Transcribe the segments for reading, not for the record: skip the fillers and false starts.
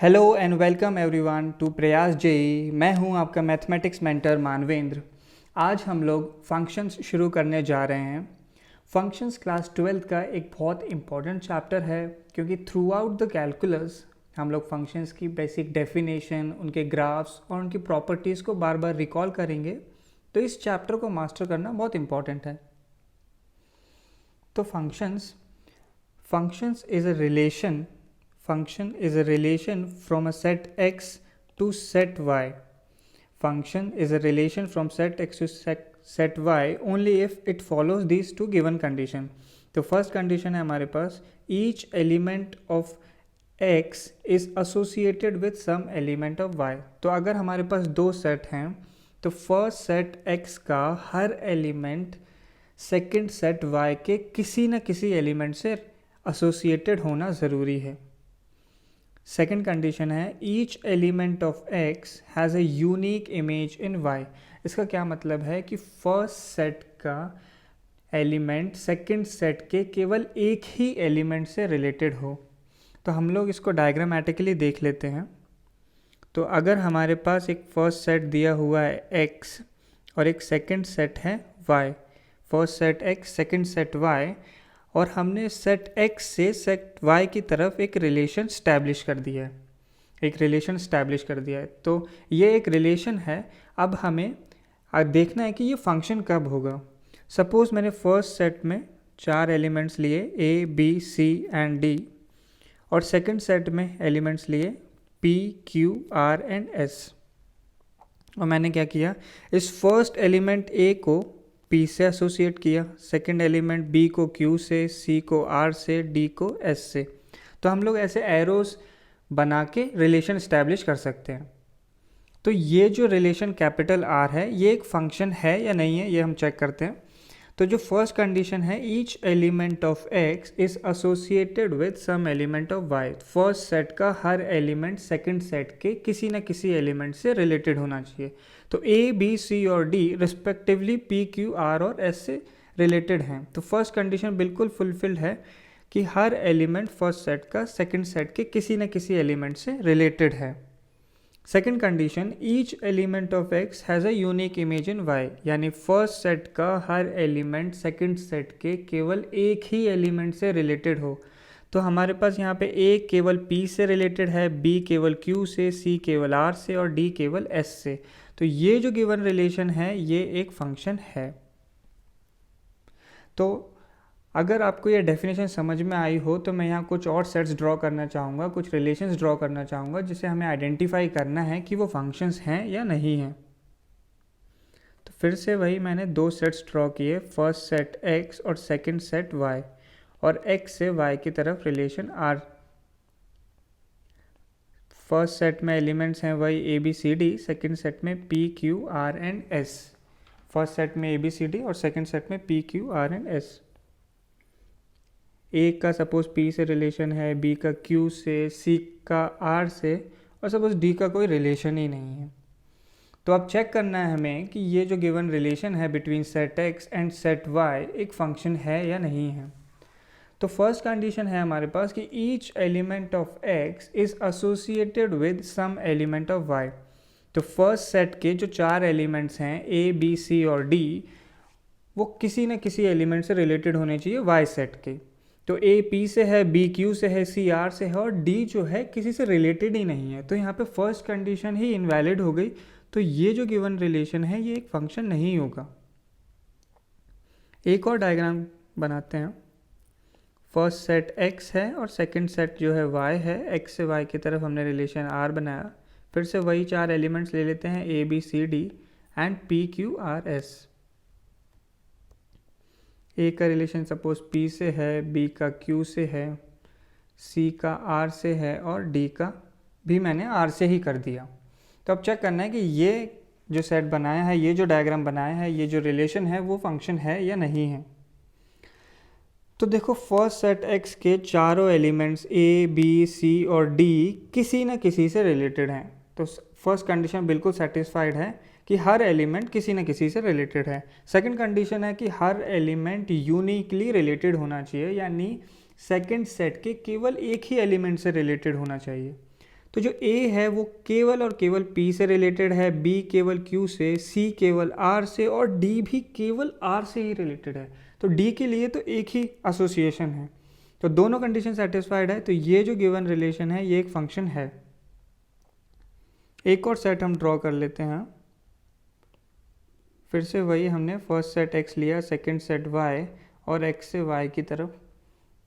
Hello and welcome everyone to Prayas JEE. मैं हूं आपका मैथमेटिक्स मेंटर मानवेंद्र। आज हम लोग फंक्शंस शुरू करने जा रहे हैं। फंक्शंस क्लास 12th का एक बहुत इंपॉर्टेंट चैप्टर है, क्योंकि थ्रू आउट द कैलकुलस हम लोग फंक्शंस की बेसिक डेफिनेशन, उनके ग्राफ्स और उनकी प्रॉपर्टीज़ को बार बार रिकॉल करेंगे। तो इस चैप्टर को मास्टर करना बहुत इंपॉर्टेंट है। तो functions is a relation Function is a relation from a set x to set y. Function is a relation from set x to set y only if it follows these two given condition. तो first condition है हमारे पास each element of x is associated with some element of y. तो अगर हमारे पास दो set हैं तो first set x का हर एलिमेंट सेकेंड सेट y के किसी न किसी एलिमेंट से एसोसिएटेड होना ज़रूरी है। सेकेंड कंडीशन है each element of x has a unique image in y। इसका क्या मतलब है कि फर्स्ट सेट का एलिमेंट सेकेंड सेट के केवल एक ही एलिमेंट से रिलेटेड हो। तो हम लोग इसको डायग्रामेटिकली देख लेते हैं। तो अगर हमारे पास एक फर्स्ट सेट दिया हुआ है x और एक सेकेंड सेट है y, first set x second set y, और हमने सेट x से सेट y की तरफ एक रिलेशन स्टैब्लिश कर दिया है, तो ये एक रिलेशन है। अब हमें देखना है कि ये फंक्शन कब होगा। सपोज़ मैंने फर्स्ट सेट में 4 एलिमेंट्स लिए a, b, c and d, और सेकंड सेट में एलिमेंट्स लिए p, q, r and s। और मैंने क्या किया, इस फर्स्ट एलिमेंट a को P से एसोसिएट किया, सेकंड एलिमेंट B को Q से, C को R से, D को S से। तो हम लोग ऐसे एरोस बना के रिलेशन इस्टेब्लिश कर सकते हैं। तो ये जो रिलेशन कैपिटल R है ये एक फंक्शन है या नहीं है, ये हम चेक करते हैं। तो जो फर्स्ट कंडीशन है each element of x is associated with some element of y। First set का हर एलिमेंट सेकंड सेट के किसी न किसी एलिमेंट से रिलेटेड होना चाहिए। तो a, b, c और d respectively p, q, r और s से रिलेटेड हैं। तो फर्स्ट कंडीशन बिल्कुल फुलफिल्ड है कि हर एलिमेंट फर्स्ट सेट का सेकंड सेट के किसी न किसी एलिमेंट से रिलेटेड है। Second condition each element of x has a unique image in y, यानी फर्स्ट सेट का हर एलिमेंट सेकेंड सेट के केवल एक ही एलिमेंट से रिलेटेड हो। तो हमारे पास यहाँ पे a केवल p से रिलेटेड है, b केवल q से, c केवल r से और d केवल s से। तो ये जो गिवन रिलेशन है ये एक फंक्शन है। तो अगर आपको ये डेफिनेशन समझ में आई हो तो मैं यहाँ कुछ और सेट्स ड्रॉ करना चाहूँगा, कुछ रिलेशंस ड्रॉ करना चाहूँगा, जिसे हमें आइडेंटिफाई करना है कि वो फंक्शंस हैं या नहीं हैं। तो फिर से वही मैंने दो सेट्स ड्रॉ किए, फर्स्ट सेट x और सेकंड सेट y, और x से y की तरफ रिलेशन r। फर्स्ट सेट में एलिमेंट्स हैं वही a, b, c, d, second set में p, q, r and s। First set में a, b, c, d और सेकेंड सेट में p, q, r and s। ए का सपोज P से relation है, B का Q से, C का R से, और सपोज D का कोई रिलेशन ही नहीं है। तो अब चेक करना है हमें कि ये जो गिवन रिलेशन है between set X and set Y एक फंक्शन है या नहीं है। तो फर्स्ट कंडीशन है हमारे पास कि each element of X is associated with some element of Y। तो फर्स्ट सेट के जो 4 एलिमेंट्स हैं A, B, C और D, वो किसी न किसी एलिमेंट से रिलेटेड होने चाहिए Y सेट के। तो A P से है, B Q से है, C R से है और D जो है किसी से रिलेटेड ही नहीं है। तो यहाँ पे फर्स्ट कंडीशन ही इनवैलिड हो गई। तो ये जो गिवन रिलेशन है ये एक फंक्शन नहीं होगा। एक और डायग्राम बनाते हैं। फर्स्ट सेट X है और सेकंड सेट जो है Y है। X से Y की तरफ हमने रिलेशन R बनाया। फिर से वही 4 एलिमेंट्स ले लेते हैं A, B, C, D and P, Q, R, S। ए का रिलेशन सपोज P से है, B का Q से है, C का R से है और D का भी मैंने R से ही कर दिया। तो अब चेक करना है कि ये जो सेट बनाया है, ये जो डायग्राम बनाया है, ये जो रिलेशन है वो फंक्शन है या नहीं है। तो देखो फर्स्ट सेट X के चारों एलिमेंट्स A, B, C और D किसी न किसी से रिलेटेड हैं। तो फर्स्ट कंडीशन बिल्कुल सेटिस्फाइड है कि हर एलिमेंट किसी न किसी से रिलेटेड है। सेकंड कंडीशन है कि हर एलिमेंट यूनिकली रिलेटेड होना चाहिए, यानी सेकंड सेट के केवल एक ही एलिमेंट से रिलेटेड होना चाहिए। तो तो जो A है वो केवल और केवल P से रिलेटेड है, B केवल Q से, C केवल R से और D भी केवल R से ही रिलेटेड है। तो D के लिए तो एक ही एसोसिएशन है, तो दोनों कंडीशन सेटिस्फाइड है, तो ये जो गिवन रिलेशन है ये एक फंक्शन है। एक और सेट हम ड्रॉ कर लेते हैं। फिर से वही हमने फर्स्ट सेट x लिया, सेकंड सेट y और x से y की तरफ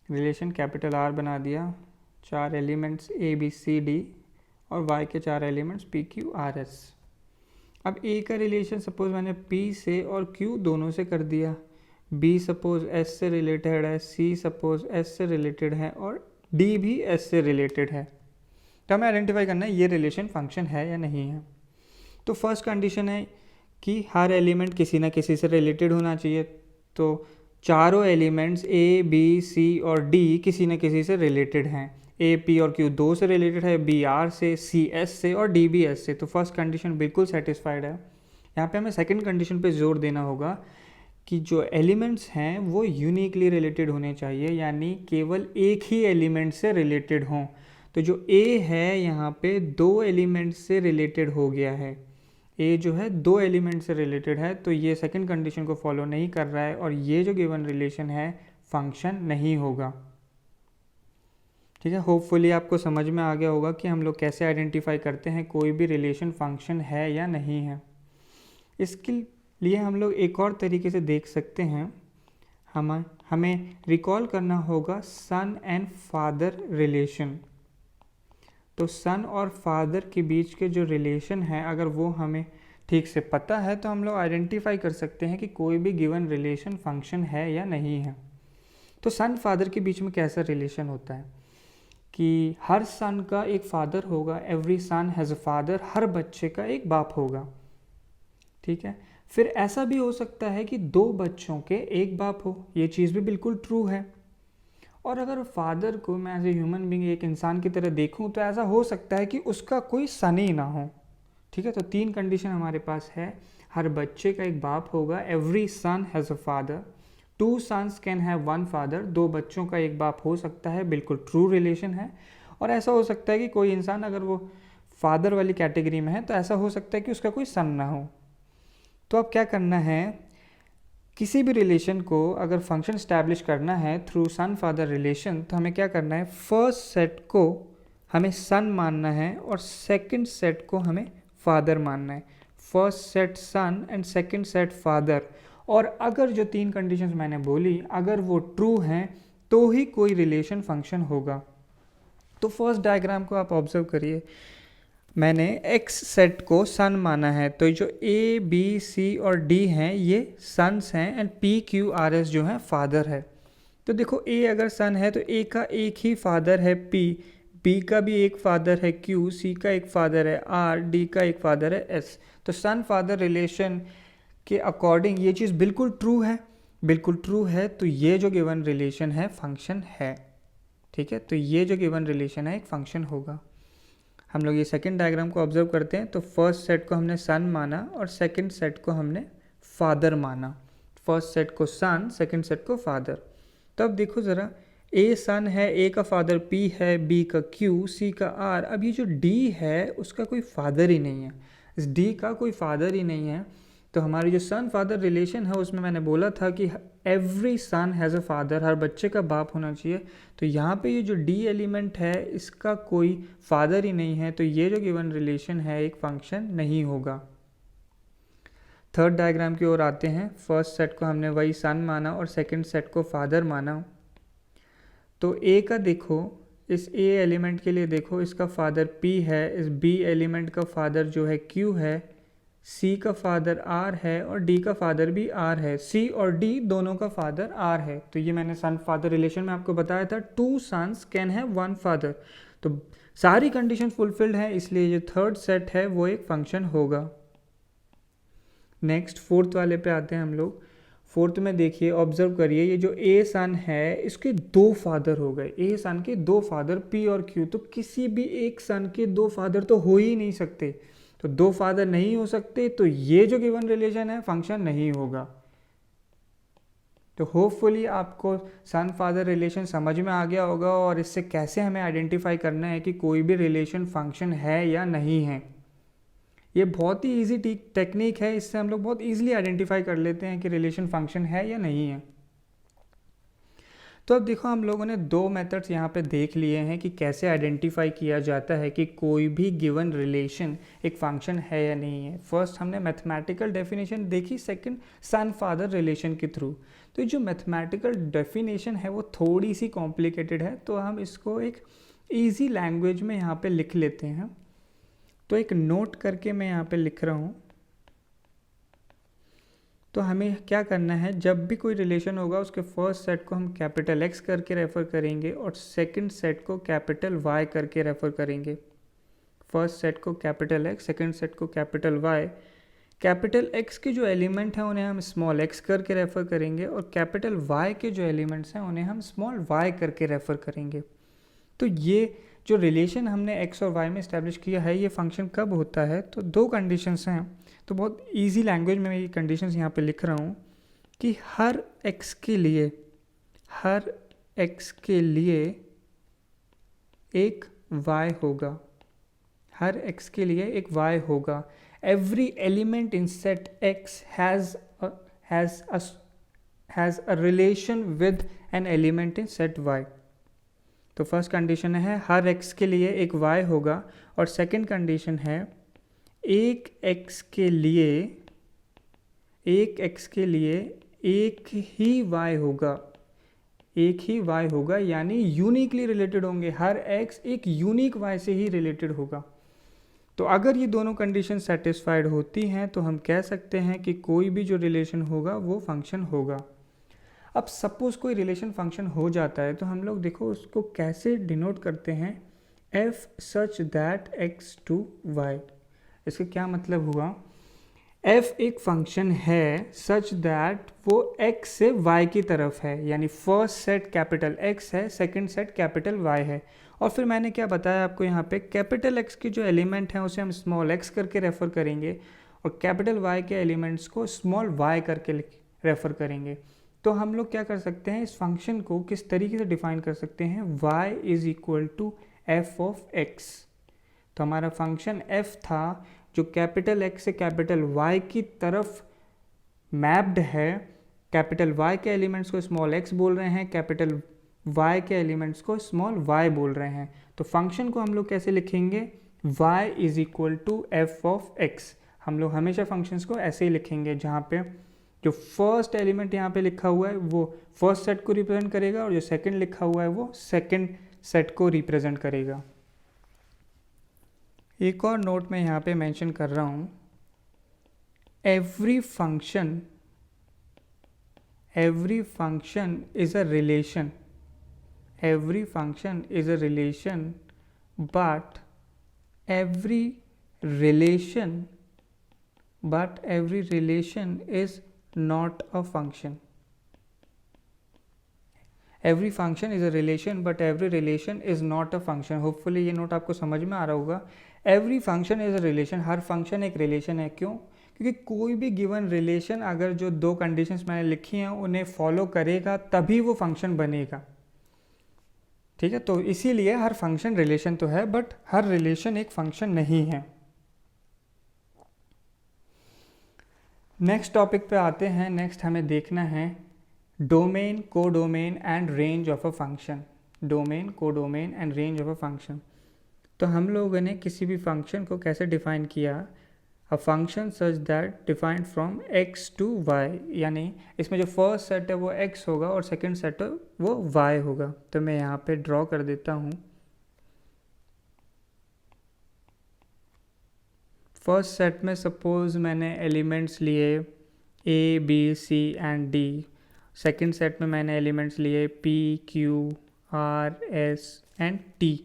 रिलेशन कैपिटल R बना दिया। 4 elements a b c d और y के 4 elements p q r s। अब a का रिलेशन सपोज मैंने p से और q दोनों से कर दिया, b सपोज s से रिलेटेड है, c सपोज s से रिलेटेड है और d भी s से रिलेटेड है। तो हमें आइडेंटिफाई करना है ये रिलेशन फंक्शन है या नहीं है। तो फर्स्ट कंडीशन है कि हर एलिमेंट किसी ना किसी से रिलेटेड होना चाहिए। तो चारों एलिमेंट्स a b c और d किसी ना किसी से रिलेटेड हैं। a p और q 2 से रिलेटेड है, b r से, c s से और d भी s से। तो फर्स्ट कंडीशन बिल्कुल सेटिस्फाइड है। यहाँ पे हमें सेकंड कंडीशन पे जोर देना होगा कि जो एलिमेंट्स हैं वो यूनिकली रिलेटेड होने चाहिए, यानी केवल एक ही एलिमेंट से रिलेटेड हों। तो जो a है यहाँ पे 2 एलिमेंट से रिलेटेड हो गया है, a जो है 2 एलिमेंट से रिलेटेड है, तो ये सेकंड कंडीशन को फॉलो नहीं कर रहा है और ये जो गिवन रिलेशन है फंक्शन नहीं होगा। ठीक है, होपफुली आपको समझ में आ गया होगा कि हम लोग कैसे आइडेंटिफाई करते हैं कोई भी रिलेशन फंक्शन है या नहीं है। इसके लिए हम लोग एक और तरीके से देख सकते हैं। हमें रिकॉल करना होगा सन एंड फादर रिलेशन। तो सन और फादर के बीच के जो रिलेशन है अगर वो हमें ठीक से पता है तो हम लोग आइडेंटिफाई कर सकते हैं कि कोई भी गिवन रिलेशन फंक्शन है या नहीं है। तो सन फादर के बीच में कैसा रिलेशन होता है कि हर सन का एक फादर होगा, every son has a father, हर बच्चे का एक बाप होगा। ठीक है, फिर ऐसा भी हो सकता है कि 2 बच्चों के एक बाप हो, ये चीज़ भी बिल्कुल ट्रू है। और अगर फादर को मैं एज ए ह्यूमन बीइंग एक इंसान की तरह देखूं तो ऐसा हो सकता है कि उसका कोई सन ही ना हो। ठीक है, तो 3 कंडीशन हमारे पास है। हर बच्चे का एक बाप होगा, every son has a father, 2 sons can have 1 father, 2 बच्चों का एक बाप हो सकता है, बिल्कुल ट्रू रिलेशन है। और ऐसा हो सकता है कि कोई इंसान अगर वो फादर वाली कैटेगरी में है तो ऐसा हो सकता है कि उसका कोई सन ना हो। तो अब क्या करना है, किसी भी रिलेशन को अगर फंक्शन स्टैब्लिश करना है थ्रू सन फादर रिलेशन तो हमें क्या करना है, फर्स्ट सेट को हमें सन मानना है और सेकंड सेट को हमें फादर मानना है। First set son and second set father. और अगर जो 3 कंडीशंस मैंने बोली अगर वो ट्रू हैं तो ही कोई रिलेशन फंक्शन होगा। तो फर्स्ट डायग्राम को आप ऑब्जर्व करिए, मैंने x सेट को सन माना है, तो जो a b c और d हैं ये सन्स हैं and p q r s जो है फादर है। तो देखो a अगर सन है तो a का एक ही फादर है p, b का भी एक फादर है q, c का एक फादर है r, d का एक फादर है s। तो सन फादर रिलेशन के अकॉर्डिंग ये चीज़ बिल्कुल ट्रू है, बिल्कुल ट्रू है। तो ये जो गिवन रिलेशन है फंक्शन है। ठीक है, तो ये जो गिवन रिलेशन है एक फंक्शन होगा। हम लोग ये सेकंड डायग्राम को ऑब्जर्व करते हैं। तो फर्स्ट सेट को हमने सन माना और सेकंड सेट को हमने फादर माना। फर्स्ट सेट को सन, सेकंड सेट को फादर। तो अब देखो ज़रा, ए सन है, ए का फादर पी है, बी का क्यू, सी का आर। अब ये जो डी है उसका कोई फादर ही नहीं है, इस डी का कोई फादर ही नहीं है। तो हमारी जो सन फादर रिलेशन है उसमें मैंने बोला था कि every son has a father, हर बच्चे का बाप होना चाहिए। तो यहाँ पे ये जो डी एलिमेंट है इसका कोई फादर ही नहीं है, तो ये जो गिवन रिलेशन है एक फंक्शन नहीं होगा। थर्ड डायग्राम की ओर आते हैं। फर्स्ट सेट को हमने वही सन माना और सेकंड सेट को फादर माना। तो ए का देखो, इस ए एलिमेंट के लिए देखो, इसका फादर पी है, इस बी एलिमेंट का फादर जो है क्यू है, सी का फादर आर है और डी का फादर भी आर है। सी और डी दोनों का फादर आर है। तो ये मैंने सन फादर रिलेशन में आपको बताया था, 2 सन्स कैन हैव 1 फादर। तो सारी कंडीशन फुलफिल्ड है, इसलिए जो थर्ड सेट है वो एक फंक्शन होगा। नेक्स्ट फोर्थ वाले पे आते हैं हम लोग। फोर्थ में देखिए, ऑब्जर्व करिए, ये जो ए सन है इसके 2 फादर हो गए। ए सन के 2 फादर पी और क्यू, तो किसी भी एक सन के 2 फादर तो हो ही नहीं सकते। तो 2 फादर नहीं हो सकते, तो ये जो गिवन रिलेशन है फंक्शन नहीं होगा। तो होपफुली आपको सन फादर रिलेशन समझ में आ गया होगा और इससे कैसे हमें आइडेंटिफाई करना है कि कोई भी रिलेशन फंक्शन है या नहीं है। ये बहुत ही इजी टेक्निक है, इससे हम लोग बहुत इजीली आइडेंटिफाई कर लेते हैं कि रिलेशन फंक्शन है या नहीं है। तो अब देखो हम लोगों ने दो मेथड्स यहाँ पे देख लिए हैं कि कैसे आइडेंटिफाई किया जाता है कि कोई भी गिवन रिलेशन एक फंक्शन है या नहीं है। फर्स्ट हमने मैथमेटिकल डेफिनेशन देखी, सेकंड सन फादर रिलेशन के थ्रू। तो जो मैथमेटिकल डेफिनेशन है वो थोड़ी सी कॉम्प्लिकेटेड है, तो हम इसको एक ईजी लैंग्वेज में यहाँ पे लिख लेते हैं। तो एक नोट करके मैं यहाँ पे लिख रहा हूँ। तो हमें क्या करना है, जब भी कोई रिलेशन होगा उसके फर्स्ट सेट को हम कैपिटल एक्स करके रेफ़र करेंगे और सेकंड सेट को कैपिटल वाई करके रेफ़र करेंगे। फर्स्ट सेट को कैपिटल एक्स, सेकंड सेट को कैपिटल वाई। कैपिटल एक्स के जो एलिमेंट हैं उन्हें हम स्मॉल एक्स करके रेफ़र करेंगे और कैपिटल वाई के जो एलिमेंट्स हैं उन्हें हम स्मॉल वाई करके रेफ़र करेंगे। तो ये जो रिलेशन हमने एक्स और वाई में इस्टेब्लिश किया है, ये फंक्शन कब होता है, तो दो कंडीशंस हैं। तो बहुत इजी लैंग्वेज में मैं ये कंडीशंस यहाँ पे लिख रहा हूँ कि हर x के लिए एक y होगा, हर x के लिए एक y होगा। Every element in set x has a relation with an element in set y। तो फर्स्ट कंडीशन है हर x के लिए एक y होगा और सेकंड कंडीशन है एक x के लिए एक ही y होगा, एक ही y होगा, यानी यूनिकली रिलेटेड होंगे। हर x एक यूनिक y से ही रिलेटेड होगा। तो अगर ये दोनों कंडीशन सेटिस्फाइड होती हैं तो हम कह सकते हैं कि कोई भी जो रिलेशन होगा वो फंक्शन होगा। अब सपोज कोई रिलेशन फंक्शन हो जाता है तो हम लोग देखो उसको कैसे डिनोट करते हैं, f such that x to y। इसका क्या मतलब हुआ, f एक फंक्शन है सच दैट वो x से y की तरफ है, यानी फर्स्ट सेट कैपिटल x है, सेकंड सेट कैपिटल y है। और फिर मैंने क्या बताया आपको, यहाँ पे कैपिटल x के जो एलिमेंट हैं उसे हम स्मॉल x करके रेफ़र करेंगे और कैपिटल y के एलिमेंट्स को स्मॉल y करके रेफ़र करेंगे। तो हम लोग क्या कर सकते हैं, इस फंक्शन को किस तरीके से डिफाइन कर सकते हैं, y is equal to F of x। तो हमारा फंक्शन f था जो कैपिटल x से कैपिटल y की तरफ मैप्ड है। कैपिटल Y के एलिमेंट्स को स्मॉल x बोल रहे हैं, कैपिटल y के एलिमेंट्स को स्मॉल y बोल रहे हैं। तो फंक्शन को हम लोग कैसे लिखेंगे, y is equal to F of x। हम लोग हमेशा फंक्शंस को ऐसे ही लिखेंगे, जहाँ पे जो फर्स्ट एलिमेंट यहाँ पे लिखा हुआ है वो फर्स्ट सेट को रिप्रेजेंट करेगा और जो सेकंड लिखा हुआ है वो सेकंड सेट को रिप्रेजेंट करेगा। एक और नोट मैं यहाँ पे मेंशन कर रहा हूँ, every function is a relation, every function is a relation, but every relation is not a function. Every function is a relation but every relation is not a function. Hopefully ये note आपको समझ में आ रहा होगा। Every function is a relation, her function एक relation है। क्यों? क्योंकि कोई भी गिवन रिलेशन अगर जो दो कंडीशंस मैंने लिखी हैं उन्हें फॉलो करेगा तभी वो फंक्शन बनेगा। ठीक है, तो इसीलिए हर फंक्शन रिलेशन तो है बट हर रिलेशन एक फंक्शन नहीं है। नेक्स्ट टॉपिक पे आते हैं। नेक्स्ट हमें देखना है domain, codomain and range of a function. Domain, codomain and range of a function. तो हम लोगों ने किसी भी फंक्शन को कैसे डिफाइन किया, a function such that defined from x to y, यानी इसमें जो फर्स्ट सेट है वो x होगा और सेकंड सेट है वो y होगा। तो मैं यहाँ पे ड्रॉ कर देता हूँ। फर्स्ट सेट में सपोज मैंने एलिमेंट्स लिए a, b, c and d। Second set में मैंने एलिमेंट्स लिए p, q, r, s and t।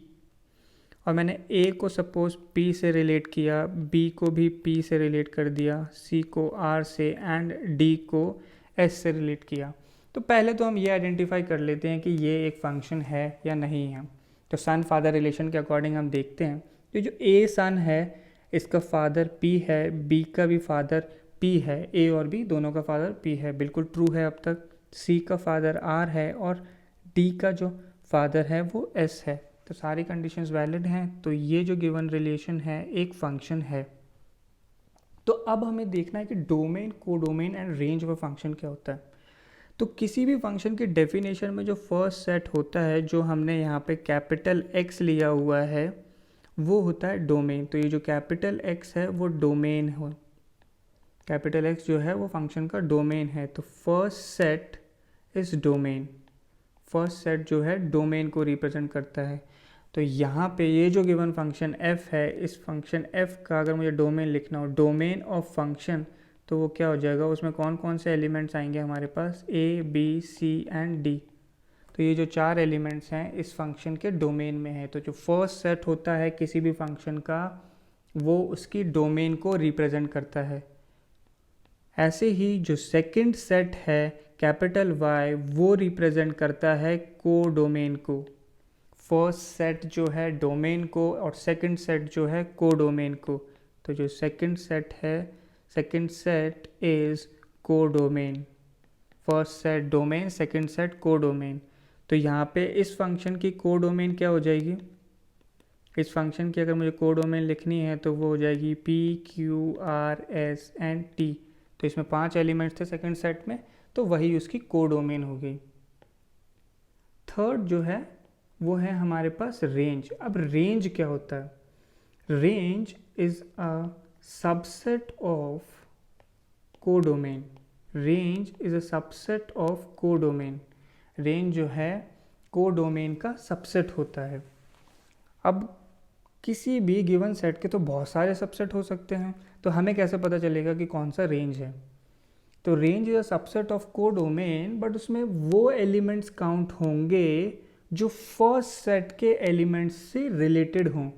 और मैंने A को सपोज P से रिलेट किया, B को भी P से रिलेट कर दिया, C को R से एंड D को S से रिलेट किया। तो पहले तो हम ये आइडेंटिफाई कर लेते हैं कि ये एक फंक्शन है या नहीं है। तो सन फादर रिलेशन के अकॉर्डिंग हम देखते हैं कि जो A सन है इसका फादर P है, B का भी फादर P है, A और B दोनों का फादर P है। बिल्कुल ट्रू है अब तक। C का फादर R है और D का जो फादर है वो S है, तो सारी कंडीशंस वैलिड हैं, तो ये जो गिवन रिलेशन है एक फंक्शन है। तो अब हमें देखना है कि domain, codomain and range of function क्या होता है। तो किसी भी फंक्शन की डेफिनेशन में जो फर्स्ट सेट होता है, जो हमने यहाँ पे कैपिटल X लिया हुआ है, वो होता है डोमेन। तो ये जो कैपिटल X है वो डोमेन हो, कैपिटल X जो है वो फंक्शन का डोमेन है। तो first set is domain, first set जो है डोमेन को रिप्रेजेंट करता है। तो यहाँ पे ये जो गिवन फंक्शन f है, इस फंक्शन f का अगर मुझे डोमेन लिखना हो, डोमेन ऑफ फंक्शन, तो वो क्या हो जाएगा, उसमें कौन कौन से एलिमेंट्स आएंगे हमारे पास, a b c and d। तो ये जो 4 एलिमेंट्स हैं इस फंक्शन के डोमेन में है। तो जो फर्स्ट सेट होता है किसी भी फंक्शन का, वो उसकी डोमेन को रिप्रेजेंट करता है। ऐसे ही जो सेकंड सेट है कैपिटल Y, वो रिप्रेजेंट करता है कोडोमेन को। फर्स्ट सेट जो है डोमेन को और सेकंड सेट जो है कोडोमेन को। तो जो सेकंड सेट है, second set is codomain, first set domain, second set codomain. तो यहाँ पे इस फंक्शन की कोडोमेन क्या हो जाएगी, इस फंक्शन की अगर मुझे कोडोमेन लिखनी है तो वो हो जाएगी P Q R S and T। तो इसमें 5 एलिमेंट्स थे सेकंड सेट में, तो वही उसकी कोडोमेन हो गई। थर्ड जो है वो है हमारे पास रेंज। अब रेंज क्या होता है, range is a subset of codomain, range is a subset of codomain. Range जो है कोडोमेन का सबसेट होता है। अब किसी भी गिवन सेट के तो बहुत सारे सबसेट हो सकते हैं, तो हमें कैसे पता चलेगा कि कौन सा रेंज है। तो range is a subset of codomain, but उसमें वो एलिमेंट्स काउंट होंगे जो फर्स्ट सेट के एलिमेंट्स से रिलेटेड हों।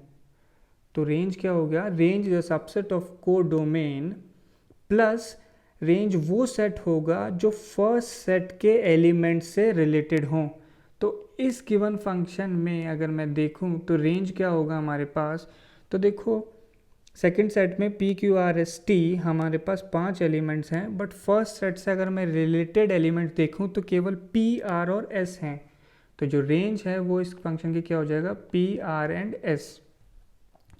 तो रेंज क्या हो गया, range is a subset of codomain plus range वो सेट होगा जो फर्स्ट सेट के एलिमेंट्स से रिलेटेड हों। तो इस गिवन फंक्शन में अगर मैं देखूं तो रेंज क्या होगा हमारे पास, तो देखो सेकंड सेट में P Q R S T हमारे पास 5 एलिमेंट्स हैं, बट फर्स्ट सेट से अगर मैं रिलेटेड एलिमेंट्स देखूं तो केवल P R और S हैं। तो जो रेंज है वो इस फंक्शन की क्या हो जाएगा, P R एंड S।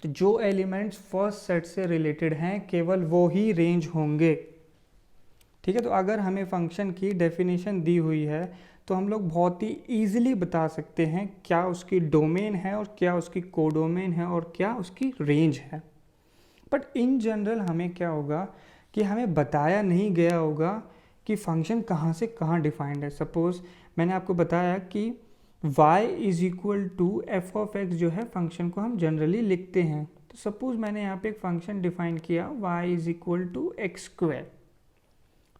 तो जो एलिमेंट्स फर्स्ट सेट से रिलेटेड हैं केवल वो ही रेंज होंगे। ठीक है, तो अगर हमें फंक्शन की डेफिनेशन दी हुई है तो हम लोग बहुत ही ईजिली बता सकते हैं क्या उसकी डोमेन है और क्या उसकी कोडोमेन है और क्या उसकी रेंज है। बट इन जनरल हमें क्या होगा कि हमें बताया नहीं गया होगा कि फंक्शन कहाँ से कहाँ डिफाइंड है। सपोज़ मैंने आपको बताया कि y is equal to F of X जो है फंक्शन को हम जनरली लिखते हैं। तो सपोज़ मैंने यहाँ पे एक फंक्शन डिफाइन किया y is equal to x square.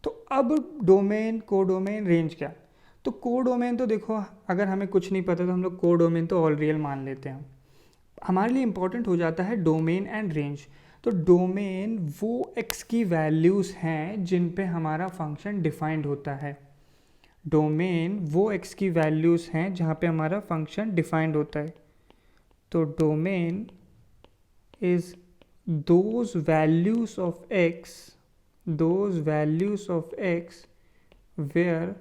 तो अब डोमेन, कोडोमेन, रेंज क्या, तो कोडोमेन तो देखो अगर हमें कुछ नहीं पता तो हम लोग कोडोमेन तो ऑल रियल मान लेते हैं। हमारे लिए इंपॉर्टेंट हो जाता है डोमेन एंड रेंज। तो डोमेन वो x की वैल्यूज़ हैं जिन पे हमारा फंक्शन डिफाइंड होता है। डोमेन वो x की वैल्यूज़ हैं जहाँ पे हमारा फंक्शन डिफाइंड होता है। तो domain is those values of x, those values of x where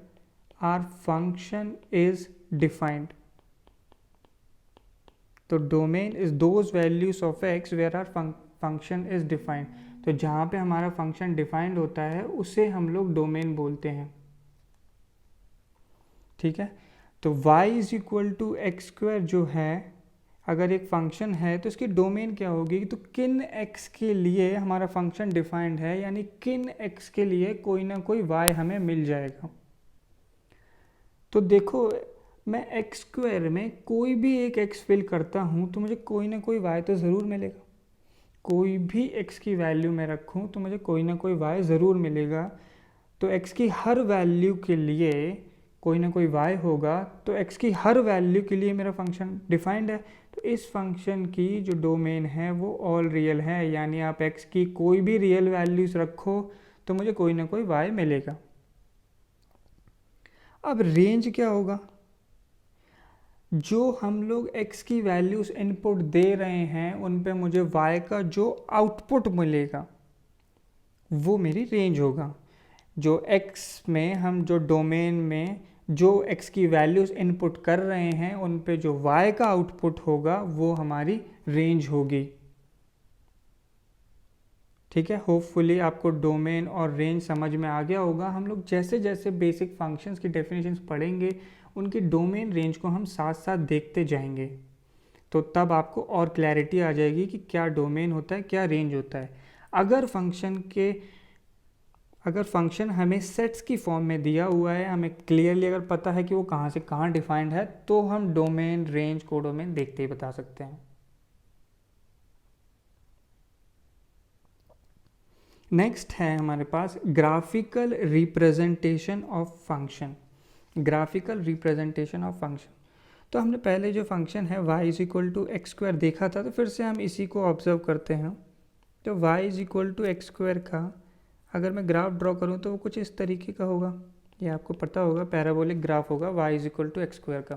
our function is defined। तो domain is those values of x where our function is defined। तो जहाँ पे हमारा फंक्शन डिफाइंड होता है उसे हम लोग डोमेन बोलते हैं। ठीक है, तो y is equal to x square जो है, अगर एक फंक्शन है तो इसकी डोमेन क्या होगी, तो किन x के लिए हमारा फंक्शन डिफाइंड है, यानी किन x के लिए कोई ना कोई y हमें मिल जाएगा। तो देखो मैं एक्स स्क्वायर में कोई भी एक x फिल करता हूँ तो मुझे कोई ना कोई y तो ज़रूर मिलेगा। कोई भी x की वैल्यू मैं रखूँ तो मुझे कोई ना कोई y ज़रूर मिलेगा। तो x की हर वैल्यू के लिए कोई ना कोई y होगा, तो x की हर वैल्यू के लिए मेरा फंक्शन डिफाइंड है। तो इस फंक्शन की जो डोमेन है वो ऑल रियल है, यानी आप x की कोई भी रियल वैल्यूज़ रखो तो मुझे कोई ना कोई y मिलेगा। अब रेंज क्या होगा, जो हम लोग x की वैल्यूज़ इनपुट दे रहे हैं उन पे मुझे y का जो आउटपुट मिलेगा वो मेरी रेंज होगा। जो x में हम जो डोमेन में जो x की वैल्यूज़ इनपुट कर रहे हैं उन पे जो y का आउटपुट होगा वो हमारी रेंज होगी। ठीक है, होपफुली आपको डोमेन और रेंज समझ में आ गया होगा। हम लोग जैसे जैसे बेसिक फंक्शंस की डेफिनेशंस पढ़ेंगे उनकी डोमेन रेंज को हम साथ साथ देखते जाएंगे, तो तब आपको और क्लैरिटी आ जाएगी कि क्या डोमेन होता है, क्या रेंज होता है। अगर फंक्शन हमें सेट्स की फॉर्म में दिया हुआ है, हमें क्लियरली अगर पता है कि वो कहाँ से कहाँ डिफाइंड है, तो हम डोमेन रेंज कोडोमेन देखते ही बता सकते हैं। नेक्स्ट है हमारे पास graphical representation of function. Graphical representation of function, तो हमने पहले जो फंक्शन है y is equal to x square देखा था, तो फिर से हम इसी को ऑब्जर्व करते हैं। तो y is equal to x square का अगर मैं ग्राफ ड्रॉ करूँ तो वो कुछ इस तरीके का होगा, ये आपको पता होगा, पैराबोलिक ग्राफ होगा y is equal to x square का।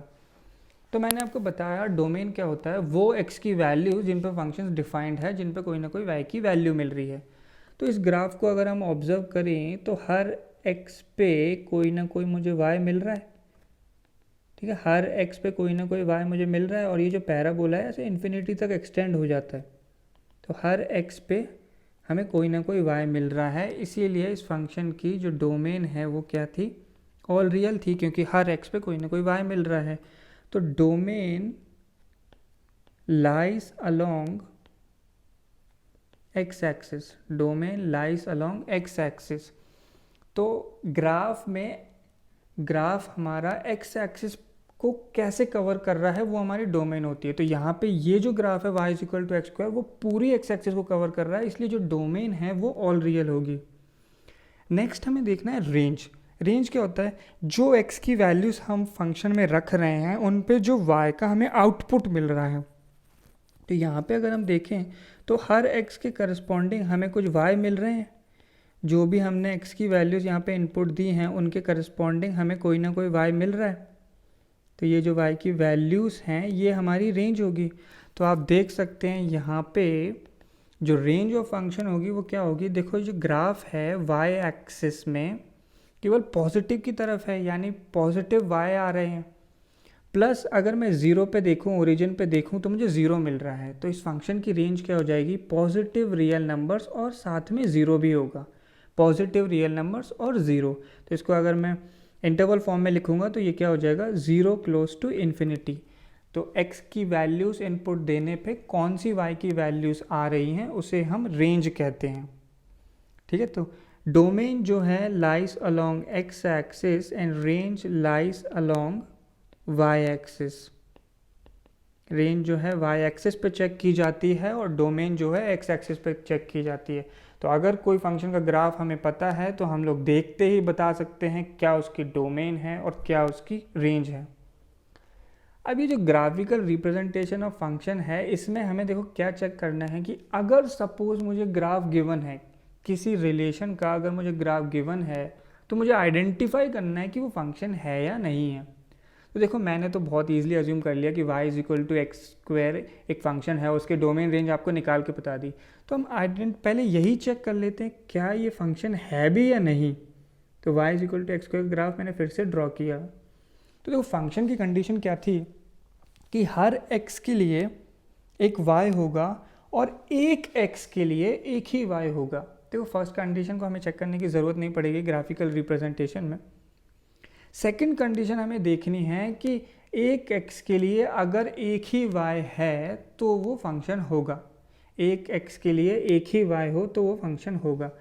तो मैंने आपको बताया डोमेन क्या होता है, वो x की वैल्यू जिन पर फंक्शन डिफाइंड है, जिन पर कोई ना कोई y की वैल्यू मिल रही है। तो इस ग्राफ को अगर हम ऑब्जर्व करें तो हर x पे कोई ना कोई मुझे y मिल रहा है। ठीक है, हर x पे कोई ना कोई y मुझे मिल रहा है, और ये जो पैराबोला है ऐसे इन्फिनिटी तक एक्सटेंड हो जाता है। तो हर x पे हमें कोई ना कोई y मिल रहा है, इसीलिए इस फंक्शन की जो डोमेन है वो क्या थी, ऑल रियल थी, क्योंकि हर x पे कोई ना कोई y मिल रहा है। तो domain lies along x axis, domain lies along x axis. तो ग्राफ हमारा एक्स एक्सिस को कैसे कवर कर रहा है वो हमारी डोमेन होती है। तो यहाँ पे ये जो ग्राफ है y is equal to x square वो पूरी एक्स एक्सिस को कवर कर रहा है, इसलिए जो डोमेन है वो ऑल रियल होगी। नेक्स्ट हमें देखना है रेंज। रेंज क्या होता है, जो x की वैल्यूज़ हम फंक्शन में रख रहे हैं उन पे जो y का हमें आउटपुट मिल रहा है। तो यहाँ पे अगर हम देखें तो हर x के करस्पॉन्डिंग हमें कुछ y मिल रहे हैं, जो भी हमने x की वैल्यूज़ यहाँ पे इनपुट दी हैं उनके करस्पॉन्डिंग हमें कोई ना कोई y मिल रहा है। तो ये जो y की वैल्यूज़ हैं ये हमारी रेंज होगी। तो आप देख सकते हैं यहाँ पे जो रेंज ऑफ फंक्शन होगी वो क्या होगी, देखो जो ग्राफ है y एक्सिस में केवल पॉजिटिव की तरफ है, यानी पॉजिटिव y आ रहे हैं, प्लस अगर मैं ज़ीरो पे देखूँ, ओरिजिन पे देखूँ तो मुझे ज़ीरो मिल रहा है। तो इस फंक्शन की रेंज क्या हो जाएगी, पॉजिटिव रियल नंबर्स और साथ में ज़ीरो भी होगा, पॉजिटिव रियल नंबर्स और ज़ीरो। तो इसको अगर मैं इंटरवल फॉर्म में लिखूँगा तो ये क्या हो जाएगा, ज़ीरो क्लोज टू इन्फिनिटी। तो x की वैल्यूज़ इनपुट देने पे कौन सी y की वैल्यूज़ आ रही हैं उसे हम रेंज कहते हैं। ठीक है, तो डोमेन जो है lies along x axis and range lies along y axis. Range जो है y एक्सिस पे चेक की जाती है और डोमेन जो है x एक्सिस पे चेक की जाती है। तो अगर कोई फंक्शन का ग्राफ हमें पता है तो हम लोग देखते ही बता सकते हैं क्या उसकी डोमेन है और क्या उसकी रेंज है। अब ये जो ग्राफिकल रिप्रेजेंटेशन ऑफ फंक्शन है इसमें हमें देखो क्या चेक करना है कि अगर सपोज मुझे ग्राफ गिवन है, किसी रिलेशन का अगर मुझे ग्राफ गिवन है तो मुझे आइडेंटिफाई करना है कि वो फंक्शन है या नहीं है। तो देखो मैंने तो बहुत ईजिली अज्यूम कर लिया कि y is equal to x square एक फंक्शन है, उसके डोमेन रेंज आपको निकाल के बता दी। तो हम पहले यही चेक कर लेते हैं क्या ये फंक्शन है भी या नहीं। तो y is equal to x square graph मैंने फिर से ड्रॉ किया। तो देखो फंक्शन की कंडीशन क्या थी कि हर x के लिए एक y होगा और एक x के लिए एक ही y होगा। देखो फर्स्ट कंडीशन को हमें चेक करने की ज़रूरत नहीं पड़ेगी ग्राफिकल रिप्रेजेंटेशन में। सेकंड कंडीशन हमें देखनी है कि एक x के लिए अगर एक ही y है तो वो फंक्शन होगा, एक x के लिए एक ही y हो तो वो फंक्शन होगा।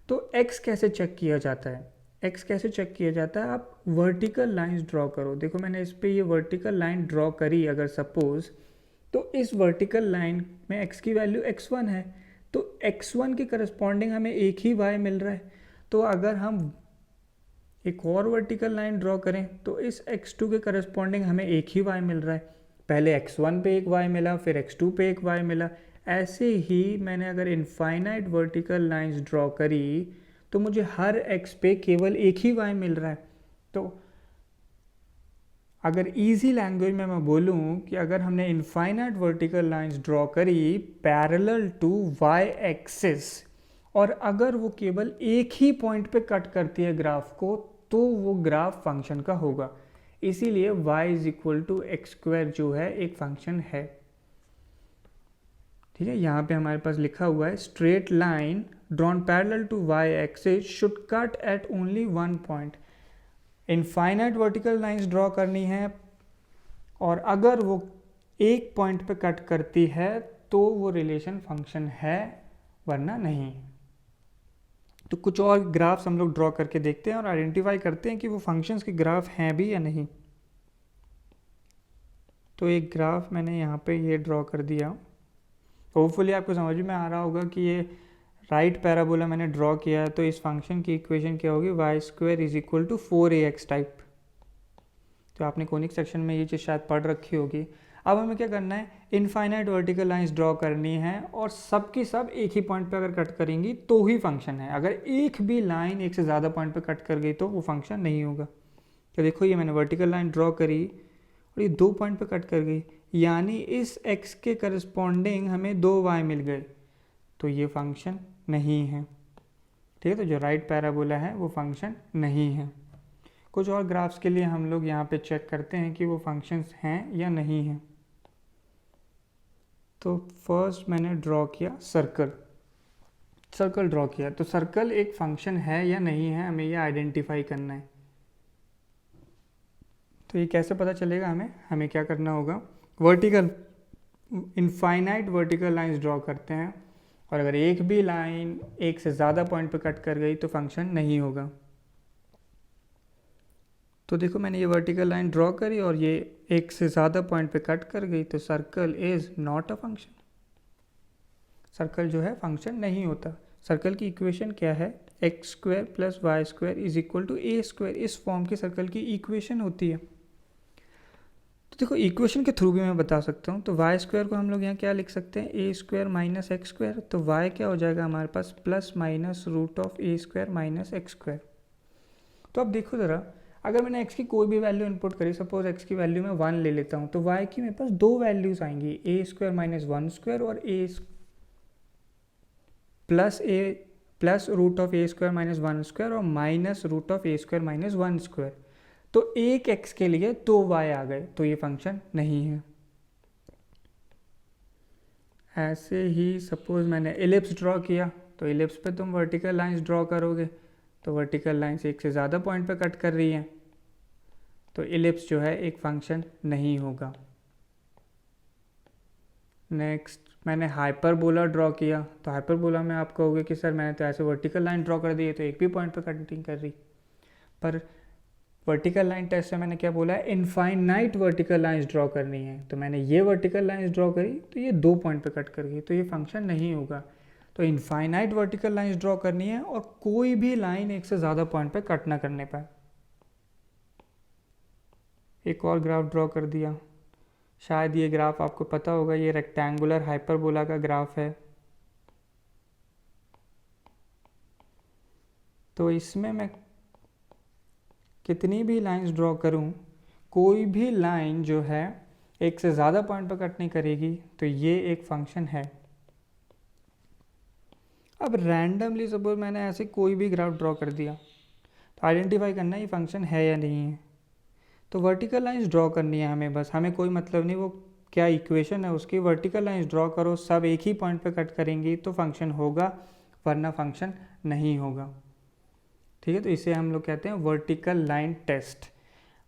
तो x कैसे चेक किया जाता है, x कैसे चेक किया जाता है, आप वर्टिकल लाइंस ड्रॉ करो। देखो मैंने इस पे ये वर्टिकल लाइन ड्रॉ करी अगर सपोज, तो इस वर्टिकल लाइन में x की वैल्यू x1 है, तो x1 के करस्पॉन्डिंग हमें एक ही y मिल रहा है। तो अगर हम एक और वर्टिकल लाइन ड्रॉ करें तो इस x2 के करस्पॉन्डिंग हमें एक ही y मिल रहा है, पहले x1 पे एक y मिला फिर x2 पे एक y मिला। ऐसे ही मैंने अगर इनफाइनाइट वर्टिकल लाइंस ड्रॉ करी तो मुझे हर x पे केवल एक ही y मिल रहा है। तो अगर इजी लैंग्वेज में मैं बोलूँ कि अगर हमने इनफाइनाइट वर्टिकल लाइंस ड्रॉ करी पैरेलल टू y एक्सिस और अगर वो केवल एक ही पॉइंट पे कट करती है ग्राफ को तो वो ग्राफ फंक्शन का होगा। इसीलिए y is equal to x square जो है एक फंक्शन है। ठीक है, यहाँ पे हमारे पास लिखा हुआ है straight line drawn parallel to y axis should cut at only one point. Infinite vertical lines draw करनी है और अगर वो एक पॉइंट पे कट करती है तो वो रिलेशन फंक्शन है, वरना नहीं। तो कुछ और ग्राफ्स हम लोग ड्रॉ करके देखते हैं और आइडेंटिफाई करते हैं कि वो फंक्शंस के ग्राफ हैं भी या नहीं। तो एक ग्राफ मैंने यहाँ पे ये ड्रॉ कर दिया। होपफुली आपको समझ में आ रहा होगा कि ये राइट पैराबोला मैंने ड्रॉ किया है, तो इस फंक्शन की इक्वेशन क्या होगी, y square is equal to 4ax type. तो आपने कोनिक सेक्शन में ये चीज़ शायद पढ़ रखी होगी। अब हमें क्या करना है, इनफाइनाइट वर्टिकल लाइंस ड्रॉ करनी है और सब की सब एक ही पॉइंट पे अगर कट करेंगी तो ही फंक्शन है। अगर एक भी लाइन एक से ज़्यादा पॉइंट पे कट कर गई तो वो फंक्शन नहीं होगा। तो देखो ये मैंने वर्टिकल लाइन ड्रॉ करी और ये 2 पॉइंट पे कट कर गई, यानी इस x के करस्पॉन्डिंग हमें 2y मिल गए, तो ये फंक्शन नहीं है। ठीक है, तो जो राइट पैराबोला है वो फंक्शन नहीं है। कुछ और ग्राफ्स के लिए हम लोग यहाँ पे चेक करते हैं कि वो फंक्शंस हैं या नहीं हैं। तो फर्स्ट मैंने ड्रॉ किया सर्कल ड्रॉ किया। तो सर्कल एक फंक्शन है या नहीं है, हमें ये आइडेंटिफाई करना है। तो ये कैसे पता चलेगा, हमें क्या करना होगा, इनफाइनाइट वर्टिकल लाइंस ड्रॉ करते हैं और अगर एक भी लाइन एक से ज़्यादा पॉइंट पे कट कर गई तो फंक्शन नहीं होगा। तो देखो मैंने ये वर्टिकल लाइन ड्रॉ करी और ये एक से ज़्यादा पॉइंट पे कट कर गई, तो circle is not a function. Circle जो है फंक्शन नहीं होता। सर्कल की इक्वेशन क्या है, x square plus y square is equal to a square. इस फॉर्म की सर्कल की इक्वेशन होती है। तो देखो इक्वेशन के थ्रू भी मैं बता सकता हूँ। तो वाई स्क्वायर को हम लोग यहाँ क्या लिख सकते हैं, a square minus x square. तो वाई क्या हो जाएगा हमारे पास, plus minus root of a square minus x square. तो अब देखो ज़रा, अगर मैंने x की कोई भी वैल्यू इनपुट करी, सपोज x की वैल्यू मैं 1 ले लेता हूँ, तो y की मेरे पास 2 वैल्यूज़ आएंगी, ए स्क्वायर माइनस 1 स्क्वायर और a plus root of a square minus 1 square और minus root of a square minus 1 square. तो एक x के लिए 2 y आ गए, तो ये फंक्शन नहीं है। ऐसे ही सपोज मैंने एलिप्स ड्रॉ किया, तो एलिप्स पे तुम वर्टिकल लाइंस ड्रॉ करोगे, तो वर्टिकल लाइंस एक से ज़्यादा पॉइंट पे कट कर रही हैं, तो एलिप्स जो है एक फंक्शन नहीं होगा। नेक्स्ट मैंने हाइपरबोला ड्रॉ किया, तो हाइपरबोला में आप कहोगे कि सर मैंने तो ऐसे वर्टिकल लाइन ड्रॉ कर दी है, तो एक भी पॉइंट पे कटिंग कर रही। पर वर्टिकल लाइन टेस्ट से मैंने क्या बोला है, इनफाइनाइट वर्टिकल लाइंस ड्रॉ करनी है। तो मैंने ये वर्टिकल लाइंस ड्रॉ करी तो ये 2 पॉइंट पे कट कर गई, तो ये फंक्शन नहीं होगा। तो इनफाइनाइट वर्टिकल लाइंस ड्रॉ करनी है और कोई भी लाइन एक से ज़्यादा पॉइंट पे कट ना करने पाए। एक और ग्राफ ड्रॉ कर दिया, शायद ये ग्राफ आपको पता होगा, ये रेक्टेंगुलर हाइपरबोला का ग्राफ है। तो इसमें मैं कितनी भी लाइंस ड्रॉ करूं, कोई भी लाइन जो है एक से ज़्यादा पॉइंट पर कट नहीं करेगी, तो ये एक फंक्शन है। अब रैंडमली सपोज मैंने ऐसे कोई भी ग्राफ ड्रॉ कर दिया, तो आइडेंटिफाई करना है ये फंक्शन है या नहीं है। तो वर्टिकल लाइंस ड्रॉ करनी है हमें, बस हमें कोई मतलब नहीं वो क्या इक्वेशन है उसकी, वर्टिकल लाइंस ड्रॉ करो, सब एक ही पॉइंट पे कट करेंगी तो फंक्शन होगा, वरना फंक्शन नहीं होगा। ठीक है, तो इसे हम लोग कहते हैं वर्टिकल लाइन टेस्ट।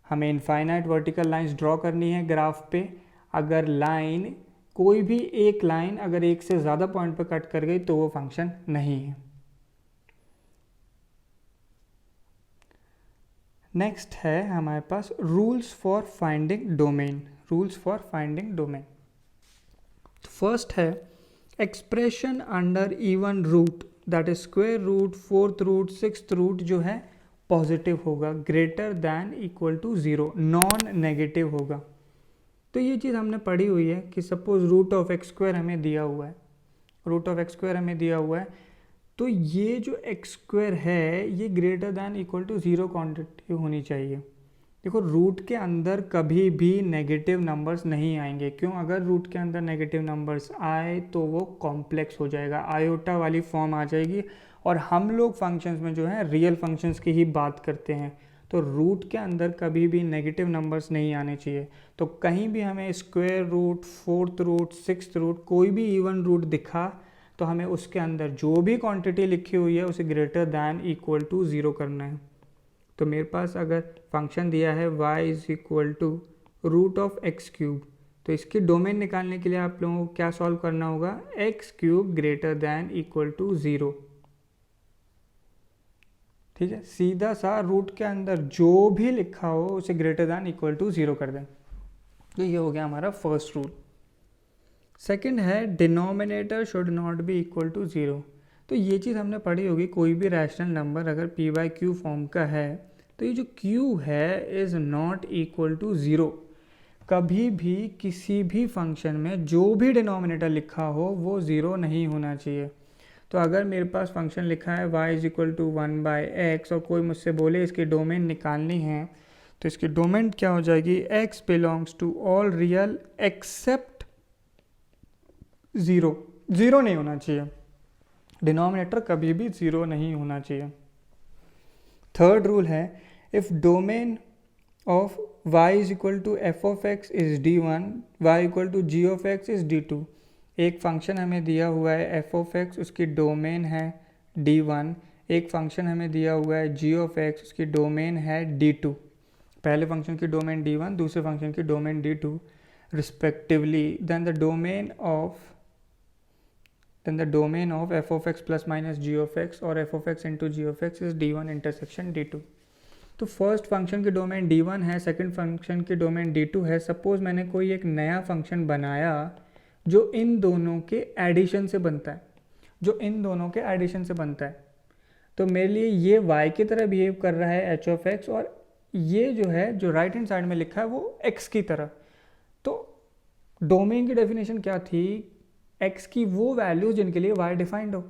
हमें इनफाइनाइट वर्टिकल लाइंस ड्रॉ करनी है ग्राफ पे, अगर लाइन कोई भी एक लाइन अगर एक से ज़्यादा पॉइंट पे कट कर गई तो वो फंक्शन नहीं है। नेक्स्ट है हमारे पास rules for finding domain. Rules for finding domain, first है expression under even root, that is square root, fourth root, sixth root जो है पॉजिटिव होगा, greater than equal to 0, non negative होगा। तो ये चीज़ हमने पढ़ी हुई है कि suppose root of x square हमें दिया हुआ है, रूट ऑफ एक्स स्क्वायर हमें दिया हुआ है, तो ये जो एक्स स्क्वायर है ये greater than equal to 0 quantity होनी चाहिए। देखो रूट के अंदर कभी भी नेगेटिव नंबर्स नहीं आएंगे। क्यों? अगर रूट के अंदर नेगेटिव नंबर्स आए तो वो कॉम्प्लेक्स हो जाएगा, आयोटा वाली फॉर्म आ जाएगी। और हम लोग फंक्शंस में जो है रियल फंक्शंस की ही बात करते हैं, तो रूट के अंदर कभी भी नेगेटिव नंबर्स नहीं आने चाहिए। तो कहीं भी हमें square root, fourth root, sixth root, कोई भी इवन रूट दिखा तो हमें उसके अंदर जो भी क्वांटिटी लिखी हुई है उसे ग्रेटर दैन इक्वल टू 0 करना है। तो मेरे पास अगर फंक्शन दिया है y is equal to root of x cube, तो इसकी डोमेन निकालने के लिए आप लोगों को क्या सॉल्व करना होगा? X cube greater than equal to 0। ठीक है, सीधा सा रूट के अंदर जो भी लिखा हो उसे ग्रेटर दैन इक्वल टू 0 कर दें। तो ये हो गया हमारा फर्स्ट रूल। सेकंड है denominator should not be equal to 0। तो ये चीज़ हमने पढ़ी होगी, कोई भी रैशनल नंबर अगर p बाई क्यू फॉर्म का है तो ये जो q है इज़ नॉट इक्वल टू 0। कभी भी किसी भी फंक्शन में जो भी डिनोमिनेटर लिखा हो वो 0 नहीं होना चाहिए। तो अगर मेरे पास फंक्शन लिखा है y is equal to 1 by x और कोई मुझसे बोले इसकी डोमेन निकालनी है, तो इसकी डोमेन क्या हो जाएगी? x belongs to all real except 0। 0 नहीं होना चाहिए, डिनोमिनेटर कभी भी 0 नहीं होना चाहिए। थर्ड रूल है if domain of y is equal to F of x is d1, y equal to g of x is d2। एक फंक्शन हमें दिया हुआ है f ऑफ एक्स, उसकी डोमेन है d1। एक फंक्शन हमें दिया हुआ है g ऑफ एक्स, उसकी डोमेन है d2। पहले फंक्शन की डोमेन d1, दूसरे फंक्शन की domain d2 respectively. Then the domain of f of x plus minus g of x और f of x into g of x is d1 intersection d2। तो first function की domain d1 है, second function की domain d2 है। Suppose मैंने कोई एक नया फंक्शन बनाया जो इन दोनों के एडिशन से बनता है, तो मेरे लिए ये y की तरह बिहेव कर रहा है h of x, और ये जो है जो राइट हैंड साइड में लिखा है वो x की तरह। तो डोमेन की डेफिनेशन क्या थी? x की वो वैल्यूज जिनके लिए y डिफाइंड हो।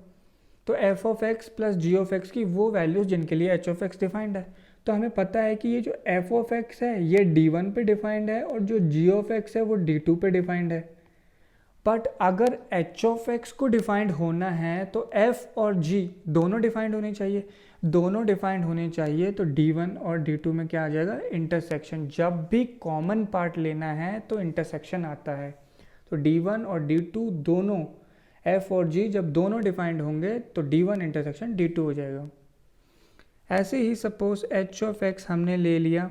तो f of x plus g of x की वो वैल्यूज जिनके लिए h ऑफ x डिफाइंड है। तो हमें पता है कि ये जो f ऑफ x है ये d1 पे डिफाइंड है और जो g ऑफ x है वो d2 पे डिफाइंड है। बट अगर h ऑफ x को डिफाइंड होना है तो f और g दोनों डिफाइंड होने चाहिए। दोनों डिफाइंड होने चाहिए तो d1 और d2 में क्या आ जाएगा? इंटरसेक्शन। जब भी कॉमन पार्ट लेना है तो इंटरसेक्शन आता है। तो d1 और d2 दोनों, f और g जब दोनों डिफाइंड होंगे तो d1 इंटरसेक्शन d2 हो जाएगा। ऐसे ही सपोज h ऑफ x हमने ले लिया,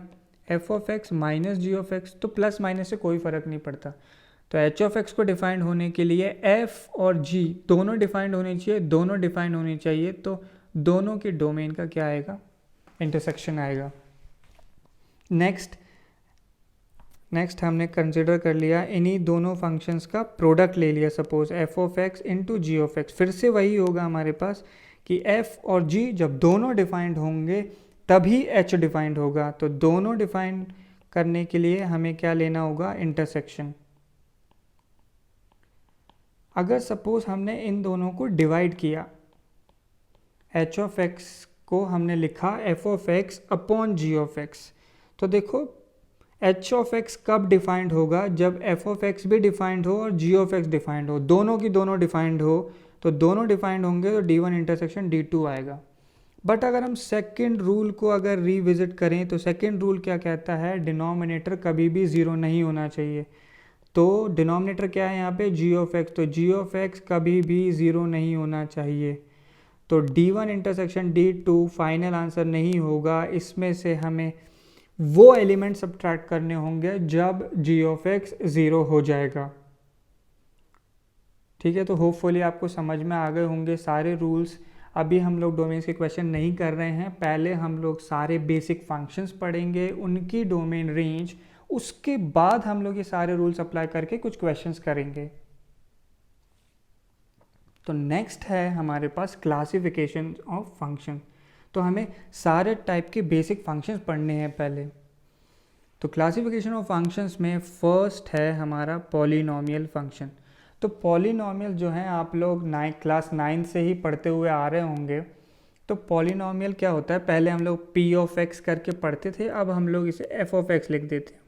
f of x minus g of x, तो प्लस माइनस से कोई फ़र्क नहीं पड़ता। तो h ऑफ x को डिफाइंड होने के लिए f और g दोनों डिफाइंड होने चाहिए, दोनों डिफाइंड होने चाहिए, तो दोनों की डोमेन का क्या आएगा? इंटरसेक्शन आएगा। नेक्स्ट हमने कंसिडर कर लिया इन्हीं दोनों फंक्शंस का प्रोडक्ट ले लिया। Suppose f of x into g of x, फिर से वही होगा हमारे पास कि f और g जब दोनों डिफाइंड होंगे तभी h डिफाइंड होगा। तो दोनों डिफाइंड करने के लिए हमें क्या लेना होगा? इंटरसेक्शन। अगर सपोज हमने इन दोनों को डिवाइड किया, h ऑफ x को हमने लिखा f of x upon g of x, तो देखो h ऑफ x कब डिफाइंड होगा? जब f ऑफ x भी डिफाइंड हो और g ऑफ x डिफाइंड हो, दोनों की दोनों डिफाइंड हो। तो दोनों डिफाइंड होंगे तो d1 इंटरसेक्शन d2 आएगा। बट अगर हम सेकंड रूल को अगर रिविजिट करें तो सेकंड रूल क्या कहता है? डिनोमिनेटर कभी भी 0 नहीं होना चाहिए। तो डिनोमिनेटर क्या है यहाँ पे? g ऑफ x, तो g ऑफ x कभी भी 0 नहीं होना चाहिए। तो d1 intersection d2 final answer नहीं होगा। इसमें से हमें वो एलिमेंट सब्ट्रैक्ट करने होंगे जब g ऑफ x 0 हो जाएगा। ठीक है, तो होपफुली आपको समझ में आ गए होंगे सारे रूल्स। अभी हम लोग डोमेन्स के क्वेश्चन नहीं कर रहे हैं, पहले हम लोग सारे बेसिक फंक्शंस पढ़ेंगे, उनकी डोमेन रेंज, उसके बाद हम लोग ये सारे रूल्स अप्लाई करके कुछ क्वेश्चंस करेंगे। तो नेक्स्ट है हमारे पास क्लासिफिकेशन ऑफ फंक्शन। तो हमें सारे टाइप के बेसिक फंक्शंस पढ़ने हैं पहले। तो क्लासिफिकेशन ऑफ फंक्शंस में फर्स्ट है हमारा पॉलिनोमियल फंक्शन। तो पॉलिनोमियल जो है आप लोग क्लास 9 से ही पढ़ते हुए आ रहे होंगे। तो पॉलिनॉमियल क्या होता है, पहले हम लोग पी ऑफ एक्स करके पढ़ते थे, अब हम लोग इसे एफ ऑफ एक्स लिख देते हैं।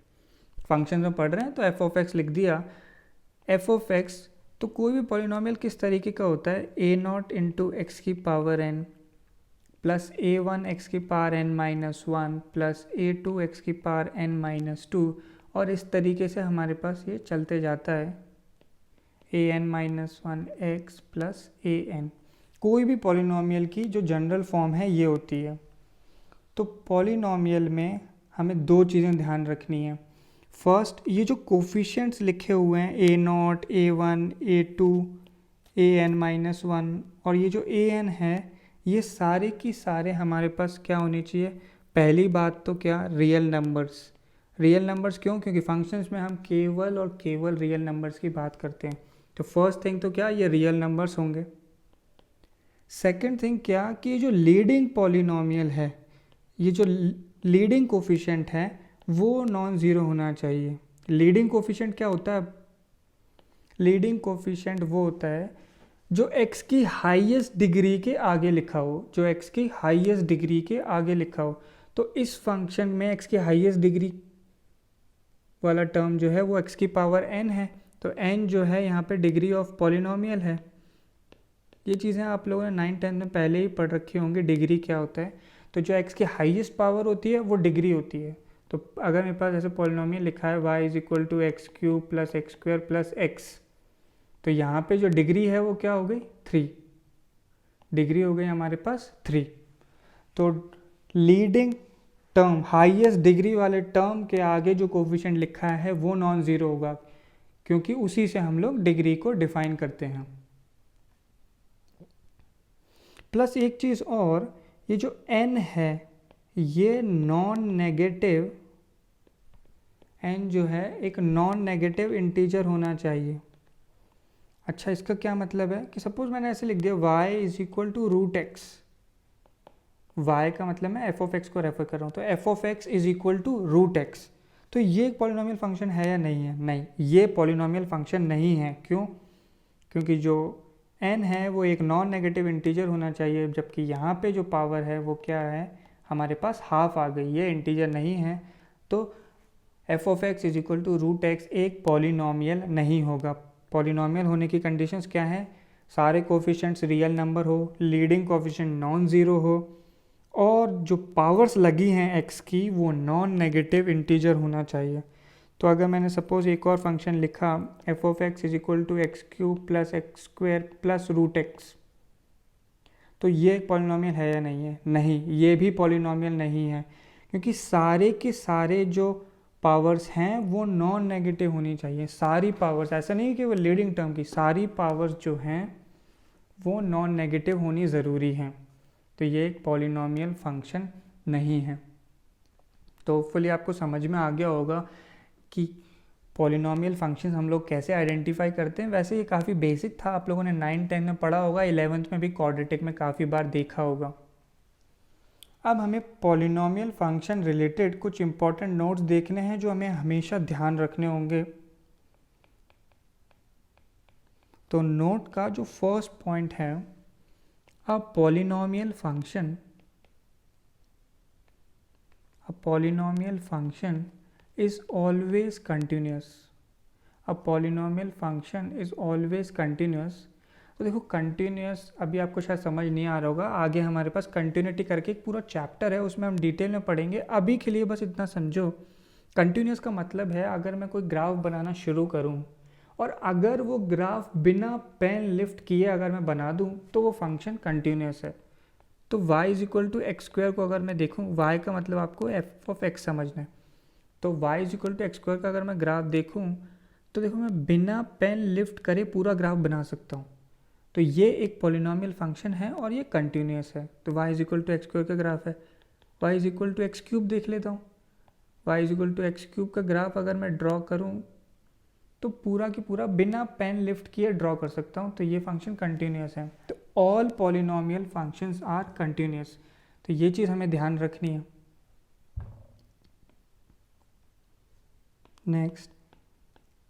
फंक्शन में पढ़ रहे हैं तो एफ ऑफ एक्स लिख दिया। एफ ऑफ एक्स, तो कोई भी पॉलिनॉमियल किस तरीके का होता है, ए नॉट इंटू एक्स की power n plus a one x की power n minus one plus a two x की पावर एन माइनस टू, और इस तरीके से हमारे पास ये चलते जाता है a n minus one x plus a n. कोई भी पॉलिनॉमियल की जो जनरल फॉर्म है ये होती है। तो पॉलिनॉमियल में हमें दो चीज़ें ध्यान रखनी है। फर्स्ट, ये जो कोफिशिएंट्स लिखे हुए हैं a nought, a one, a two, a n minus one, और ये जो ए एन है, ये सारे की सारे हमारे पास क्या होने चाहिए, पहली बात तो क्या, रियल नंबर्स। रियल नंबर्स क्यों, क्योंकि फंक्शंस में हम केवल और केवल रियल नंबर्स की बात करते हैं। तो फर्स्ट थिंग तो क्या, ये रियल नंबर्स होंगे। सेकंड थिंग क्या, कि ये जो लीडिंग पॉलिनॉमियल है, ये जो लीडिंग कोफिशिएंट है वो नॉन ज़ीरो होना चाहिए। लीडिंग कोफिशिएंट क्या होता है, लीडिंग कोफिशिएंट वो होता है जो x की हाईएस्ट डिग्री के आगे लिखा हो, जो x की हाईएस्ट डिग्री के आगे लिखा हो। तो इस फंक्शन में x की हाईएस्ट डिग्री वाला टर्म जो है वो x की पावर n है, तो n जो है यहाँ पे डिग्री ऑफ पॉलिनॉमियल है। ये चीज़ें आप लोगों ने 9-10 में पहले ही पढ़ रखी होंगी, डिग्री क्या होता है। तो जो x की हाईएस्ट पावर होती है वो डिग्री होती है। तो अगर मेरे पास ऐसे पॉलिनॉमियल लिखा है y is equal to x cube plus x square plus x, तो यहाँ पे जो डिग्री है वो क्या हो गई, 3 डिग्री हो गई हमारे पास 3। तो लीडिंग टर्म, हाईएस्ट डिग्री वाले टर्म के आगे जो कोफिशिएंट लिखा है वो नॉन ज़ीरो होगा, क्योंकि उसी से हम लोग डिग्री को डिफाइन करते हैं। प्लस एक चीज़ और, ये जो n है ये नॉन नेगेटिव, n जो है एक नॉन नेगेटिव इंटीजर होना चाहिए। अच्छा, इसका क्या मतलब है कि सपोज मैंने ऐसे लिख दिया y is equal to root x, y का मतलब मैं एफ ऑफ एक्स को रेफर कर रहा हूँ, तो f of x is equal to root x. तो ये एक पॉलिनॉमियल फंक्शन है या नहीं है, नहीं, ये पॉलिनॉमियल फंक्शन नहीं है। क्यों, क्योंकि जो n है वो एक नॉन नेगेटिव इंटीजर होना चाहिए, जबकि यहाँ पे जो पावर है वो क्या है, हमारे पास हाफ आ गई, ये इंटीजर नहीं है। तो f of x is equal to root x एक पॉलिनॉमियल नहीं होगा। पॉलिनॉमियल होने की कंडीशंस क्या हैं, सारे कोफिशिएंट्स रियल नंबर हो, लीडिंग कोफिशिएंट नॉन ज़ीरो हो, और जो पावर्स लगी हैं x की वो नॉन नेगेटिव इंटीजर होना चाहिए। तो अगर मैंने सपोज एक और फंक्शन लिखा f of x is equal to x cube plus x square plus root x, तो ये एक पॉलिनॉमियल है या नहीं है, नहीं, ये भी पॉलिनॉमियल नहीं है, क्योंकि सारे के सारे जो पावर्स हैं वो नॉन नेगेटिव होनी चाहिए। सारी पावर्स, ऐसा नहीं कि वो लीडिंग टर्म की, सारी पावर्स जो हैं वो नॉन नेगेटिव होनी ज़रूरी हैं। तो ये एक पॉलिनॉमियल फंक्शन नहीं है। तो होपफुली आपको समझ में आ गया होगा कि पॉलिनॉमियल फंक्शंस हम लोग कैसे आइडेंटिफाई करते हैं। वैसे ये काफ़ी बेसिक था, आप लोगों ने 9-10 में पढ़ा होगा, 11th में भी क्वाड्रेटिक में काफ़ी बार देखा होगा। अब हमें पॉलिनॉमियल फंक्शन रिलेटेड कुछ इंपॉर्टेंट नोट्स देखने हैं जो हमें हमेशा ध्यान रखने होंगे। तो नोट का जो फर्स्ट पॉइंट है, a polynomial function is always continuous। a polynomial function is always continuous। तो देखो कंटिन्यूस अभी आपको शायद समझ नहीं आ रहा होगा, आगे हमारे पास कंटिन्यूटी करके एक पूरा चैप्टर है, उसमें हम डिटेल में पढ़ेंगे। अभी के लिए बस इतना समझो, कंटिन्यूस का मतलब है अगर मैं कोई ग्राफ बनाना शुरू करूं और अगर वो ग्राफ बिना पेन लिफ्ट किए अगर मैं बना दूं तो वो फंक्शन कंटिन्यूस है। तो y is equal to x square को अगर मैं देखूं, y का मतलब आपको एफ ऑफ एक्स समझना है, तो y is equal to x square का अगर मैं ग्राफ देखूं तो देखो मैं बिना पेन लिफ्ट करे पूरा ग्राफ बना सकता हूं। तो ये एक पॉलिनॉमियल फंक्शन है और ये कंटिन्यूस है। तो y is equal to x square का ग्राफ है। y is equal to x cube देख लेता हूँ, y is equal to x cube का ग्राफ अगर मैं ड्रॉ करूँ तो पूरा की पूरा बिना पेन लिफ्ट किए ड्रॉ कर सकता हूँ। तो ये फंक्शन कंटिन्यूस है। तो all polynomial functions are continuous, तो ये चीज़ हमें ध्यान रखनी है। Next,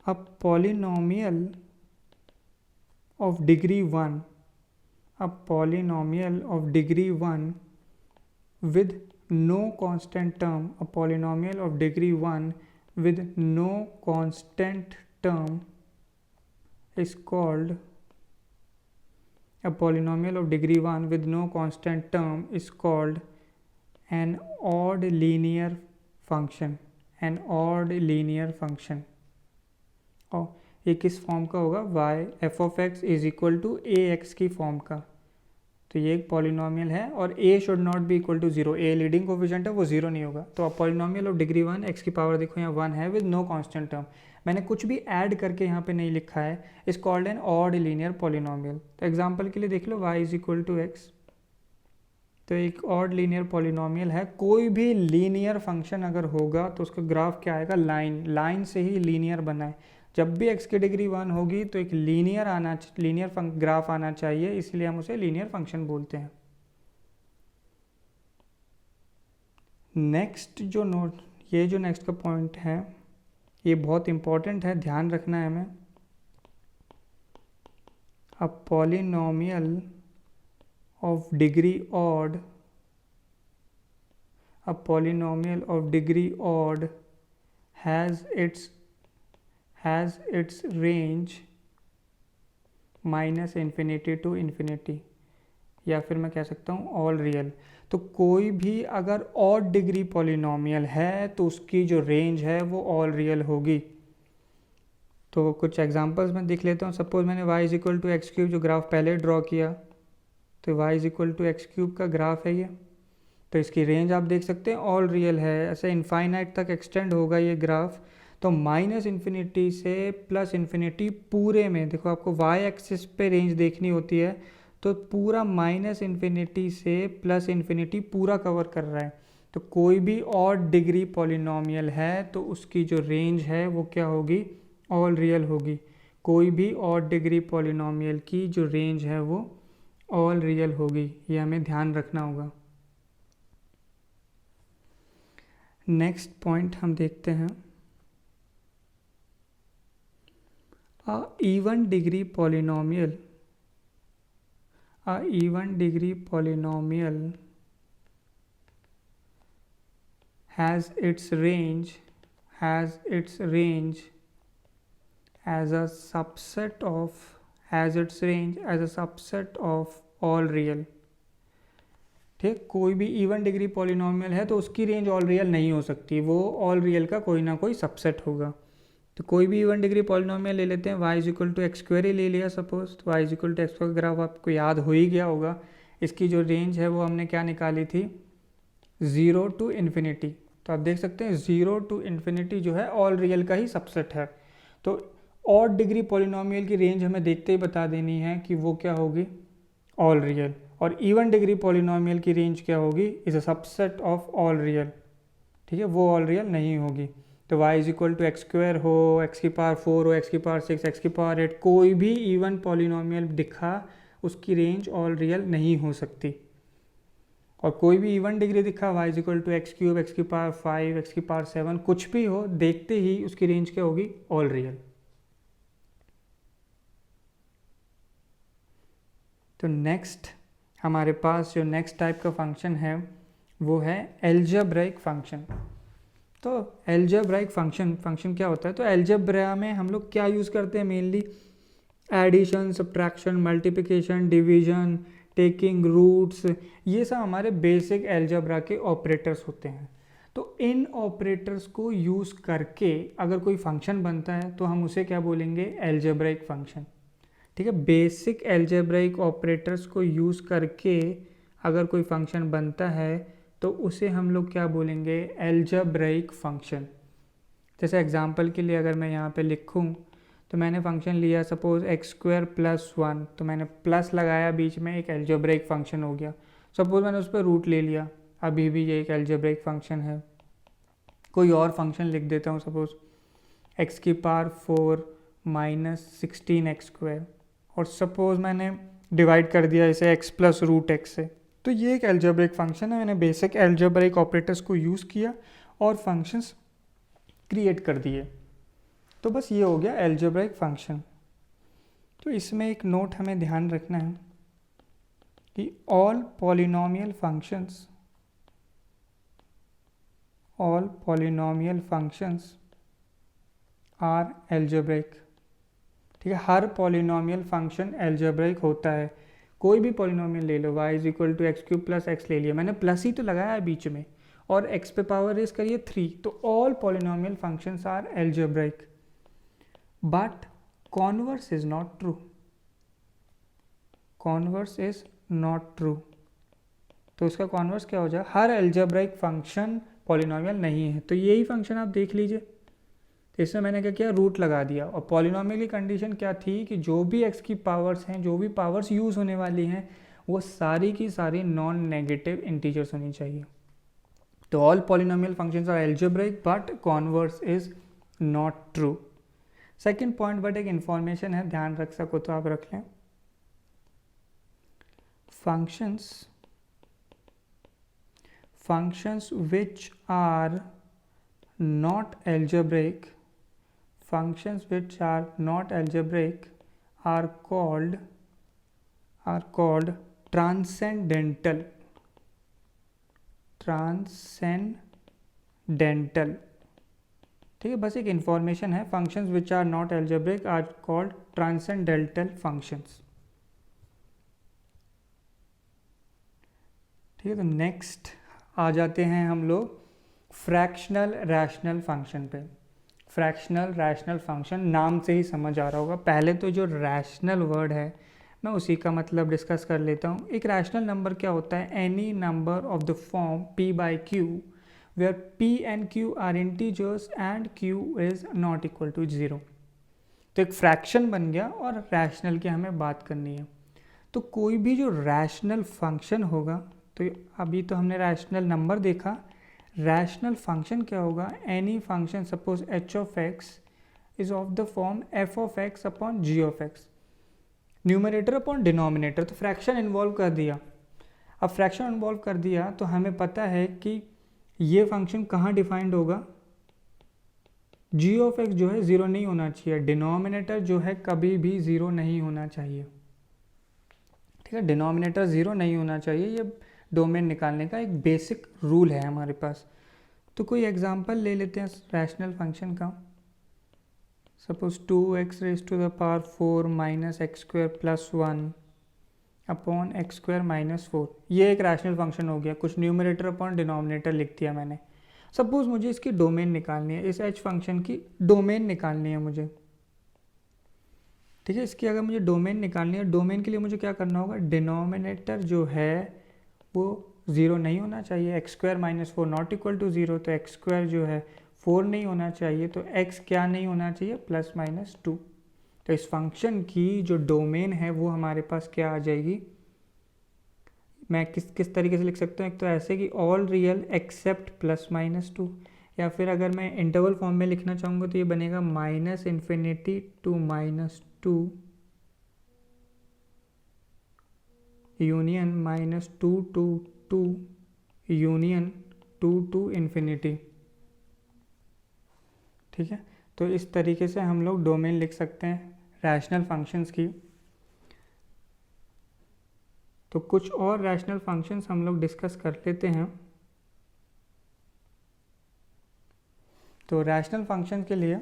a polynomial of degree 1, a polynomial of degree 1 with no constant term, a polynomial of degree 1 with no constant term is called, a polynomial of degree 1 with no constant term is called an odd linear function, an odd linear function। और ये किस form का होगा, y f of x is equal to a x की form का। तो ये एक पॉलिनॉमियल है और a should not be equal to 0, a leading coefficient है, वो 0 नहीं होगा। तो पॉलिनॉमियल ऑफ डिग्री 1 x की पावर देखो यहाँ 1 है विद नो कांस्टेंट टर्म, मैंने कुछ भी ऐड करके यहाँ पे नहीं लिखा है, is called an odd linear polynomial. तो एग्जांपल के लिए देख लो y is equal to x, तो एक ऑड लीनियर पॉलिनॉमियल है। कोई भी लीनियर फंक्शन अगर होगा तो उसका ग्राफ क्या आएगा, लाइन, लाइन से ही लीनियर बना है। जब भी x की डिग्री 1 होगी तो एक लीनियर ग्राफ आना चाहिए, इसलिए हम उसे लीनियर फंक्शन बोलते हैं। नेक्स्ट जो नोट, ये जो नेक्स्ट का पॉइंट है ये बहुत इंपॉर्टेंट है, ध्यान रखना है हमें। अ polynomial of degree odd, a polynomial of degree odd has its range minus infinity to infinity, या फिर मैं कह सकता हूँ ऑल रियल। तो कोई भी अगर ऑड डिग्री पॉलिनॉमियल है तो उसकी जो रेंज है वो ऑल रियल होगी। तो कुछ एग्जांपल्स मैं देख लेता हूँ। सपोज मैंने y is equal to x cube जो ग्राफ पहले ड्रॉ किया, तो y is equal to x cube का ग्राफ है ये, तो इसकी रेंज आप देख सकते हैं ऑल रियल है, ऐसे इनफाइनाइट तक एक्सटेंड होगा ये ग्राफ। तो माइनस इन्फिनिटी से प्लस इन्फिनिटी पूरे में, देखो आपको y एक्सिस पे रेंज देखनी होती है, तो पूरा माइनस इन्फिनिटी से प्लस इन्फिनिटी पूरा कवर कर रहा है। तो कोई भी ऑड डिग्री पॉलिनॉमियल है तो उसकी जो रेंज है वो क्या होगी, ऑल रियल होगी। कोई भी ऑड डिग्री पॉलिनॉमियल की जो रेंज है वो ऑल रियल होगी, ये हमें ध्यान रखना होगा। नेक्स्ट पॉइंट हम देखते हैं, अ even degree polynomial, a even degree polynomial has its range as a subset of all real। ठीक, कोई भी इवन डिग्री पॉलिनॉमियल है तो उसकी रेंज ऑल रियल नहीं हो सकती, वो ऑल रियल का कोई ना कोई सबसेट होगा। तो कोई भी इवन डिग्री पॉलिनॉमियल ले लेते हैं, y is equal to x square ही ले लिया सपोज, तो y is equal to x का ग्राफ आपको याद हो ही गया होगा। इसकी जो रेंज है वो हमने क्या निकाली थी, 0 टू इन्फिनिटी। तो आप देख सकते हैं 0 टू इन्फिनिटी जो है ऑल रियल का ही सबसेट है। तो ऑड डिग्री पॉलिनॉमियल की रेंज हमें देखते ही बता देनी है कि वो क्या होगी, ऑल रियल। और इवन डिग्री पॉलिनॉमियल की रेंज क्या होगी, is a subset of all real. ठीक है, वो ऑल रियल नहीं होगी। तो y is equal to x square हो, x की पावर 4 हो, x की पावर 6, x की पावर 8, कोई भी इवन पॉलिनॉमियल दिखा उसकी रेंज ऑल रियल नहीं हो सकती। और कोई भी इवन डिग्री दिखा, y is equal to x cube, x की पावर 5, x की पावर 7, कुछ भी हो, देखते ही उसकी रेंज क्या होगी, ऑल रियल। तो नेक्स्ट हमारे पास जो नेक्स्ट टाइप का फंक्शन है वो है एल्जेब्राइक फंक्शन। तो एल्जेब्राइक फंक्शन क्या होता है, तो एल्जेब्रा में हम लोग क्या यूज़ करते हैं, mainly addition, subtraction, multiplication, division, taking roots, ये सब हमारे बेसिक एल्जेब्रा के ऑपरेटर्स होते हैं। तो इन ऑपरेटर्स को यूज़ करके अगर कोई फंक्शन बनता है तो हम उसे क्या बोलेंगे, एल्जेब्राइक फंक्शन। ठीक है, बेसिक एल्जेब्राइक ऑपरेटर्स को यूज़ करके अगर कोई फंक्शन बनता है तो उसे हम लोग क्या बोलेंगे, एल्जेब्राइक फंक्शन। जैसे एग्जांपल के लिए अगर मैं यहाँ पे लिखूँ तो मैंने फंक्शन लिया सपोज एक्स स्क्वायर प्लस 1, तो मैंने प्लस लगाया बीच में, एक एल्जेब्राइक फंक्शन हो गया। सपोज मैंने उस पर रूट ले लिया, अभी भी ये एक एल्जेब्राइक फंक्शन है। कोई और फंक्शन लिख देता हूँ, सपोज एक्स की पावर 4 माइनस 16 एक्स स्क्वायर, और सपोज मैंने डिवाइड कर दिया इसे एक्स प्लस रूट एक्स से। तो ये एक एल्जेब्राइक फंक्शन है, मैंने बेसिक एल्जेब्राइक ऑपरेटर्स को यूज़ किया और फंक्शंस क्रिएट कर दिए। तो बस ये हो गया एल्जेब्राइक फंक्शन। तो इसमें एक नोट हमें ध्यान रखना है, कि all polynomial functions are algebraic। ठीक है, हर पॉलिनोमियल फंक्शन एल्जेब्रिक होता है। कोई भी पॉलिनोमियल ले लो, y is equal to x cube plus x ले लिया, मैंने प्लस ही तो लगाया है बीच में, और x पे पावर रेस करिए 3, तो all polynomial functions are algebraic. But converse is not true, converse is not true. तो उसका कॉन्वर्स क्या हो जाए, हर एल्जेब्रिक फंक्शन पॉलिनोमियल नहीं है। तो यही फंक्शन आप देख लीजिए, तो इसमें मैंने क्या किया, रूट लगा दिया। और पॉलिनोमियल की कंडीशन क्या थी कि जो भी x की पावर्स हैं, जो भी पावर्स यूज़ होने वाली हैं, वो सारी की सारी नॉन नेगेटिव इंटीजर्स होनी चाहिए। तो all polynomial functions are algebraic but converse is not true. Second point, but एक इंफॉर्मेशन है, ध्यान रख सको तो आप रख लें। functions which are not algebraic are called transcendental। ठीक है, बस एक इंफॉर्मेशन है, functions which are not algebraic are called transcendental functions। ठीक है, तो नेक्स्ट आ जाते हैं हम लोग फ्रैक्शनल रैशनल फंक्शन पे। फ्रैक्शनल रैशनल फंक्शन नाम से ही समझ आ रहा होगा। पहले तो जो रैशनल वर्ड है मैं उसी का मतलब डिस्कस कर लेता हूँ। एक रैशनल नंबर क्या होता है, any number of the form p by q where p and q are integers and q is not equal to 0। तो एक फ्रैक्शन बन गया और रैशनल की हमें बात करनी है। तो कोई भी जो रैशनल फंक्शन होगा, तो अभी तो हमने रैशनल नंबर देखा, रैशनल फंक्शन क्या होगा, any function suppose h of x is of the form f of x upon g of x, numerator upon denominator. तो फ्रैक्शन इन्वॉल्व कर दिया। अब फ्रैक्शन इन्वॉल्व कर दिया तो हमें पता है कि ये फंक्शन कहाँ डिफाइंड होगा, g ऑफ x जो है 0 नहीं होना चाहिए, डिनोमिनेटर जो है कभी भी 0 नहीं होना चाहिए। ठीक है, डिनोमिनेटर 0 नहीं होना चाहिए, ये डोमेन निकालने का एक बेसिक रूल है हमारे पास। तो कोई एग्जांपल ले लेते हैं रैशनल फंक्शन का। Suppose 2x raise to the power 4 minus x square plus 1 upon x square minus 4। ये एक रैशनल फंक्शन हो गया, कुछ न्यूमरेटर अपॉन डिनोमिनेटर लिख दिया मैंने। सपोज मुझे इसकी डोमेन निकालनी है, इस h फंक्शन की डोमेन निकालनी है मुझे। ठीक है, इसकी अगर मुझे डोमेन निकालनी है, डोमेन के लिए मुझे क्या करना होगा, डिनोमिनेटर जो है वो 0 नहीं होना चाहिए, x square minus 4 not equal to 0, तो एक्स स्क्वायर जो है 4 नहीं होना चाहिए, तो x क्या नहीं होना चाहिए, प्लस माइनस 2। तो इस फंक्शन की जो डोमेन है वो हमारे पास क्या आ जाएगी, मैं किस तरीके से लिख सकता हूँ, एक तो ऐसे कि all real except plus minus 2, या फिर अगर मैं इंटरवल फॉर्म में लिखना चाहूँगा तो ये बनेगा minus infinity to minus 2 union minus 2 to 2 union 2 to infinity. ठीक है, तो इस तरीके से हम लोग डोमेन लिख सकते हैं रैशनल फंक्शंस की। तो कुछ और रैशनल फंक्शंस हम लोग डिस्कस कर लेते हैं। तो रैशनल फंक्शन के लिए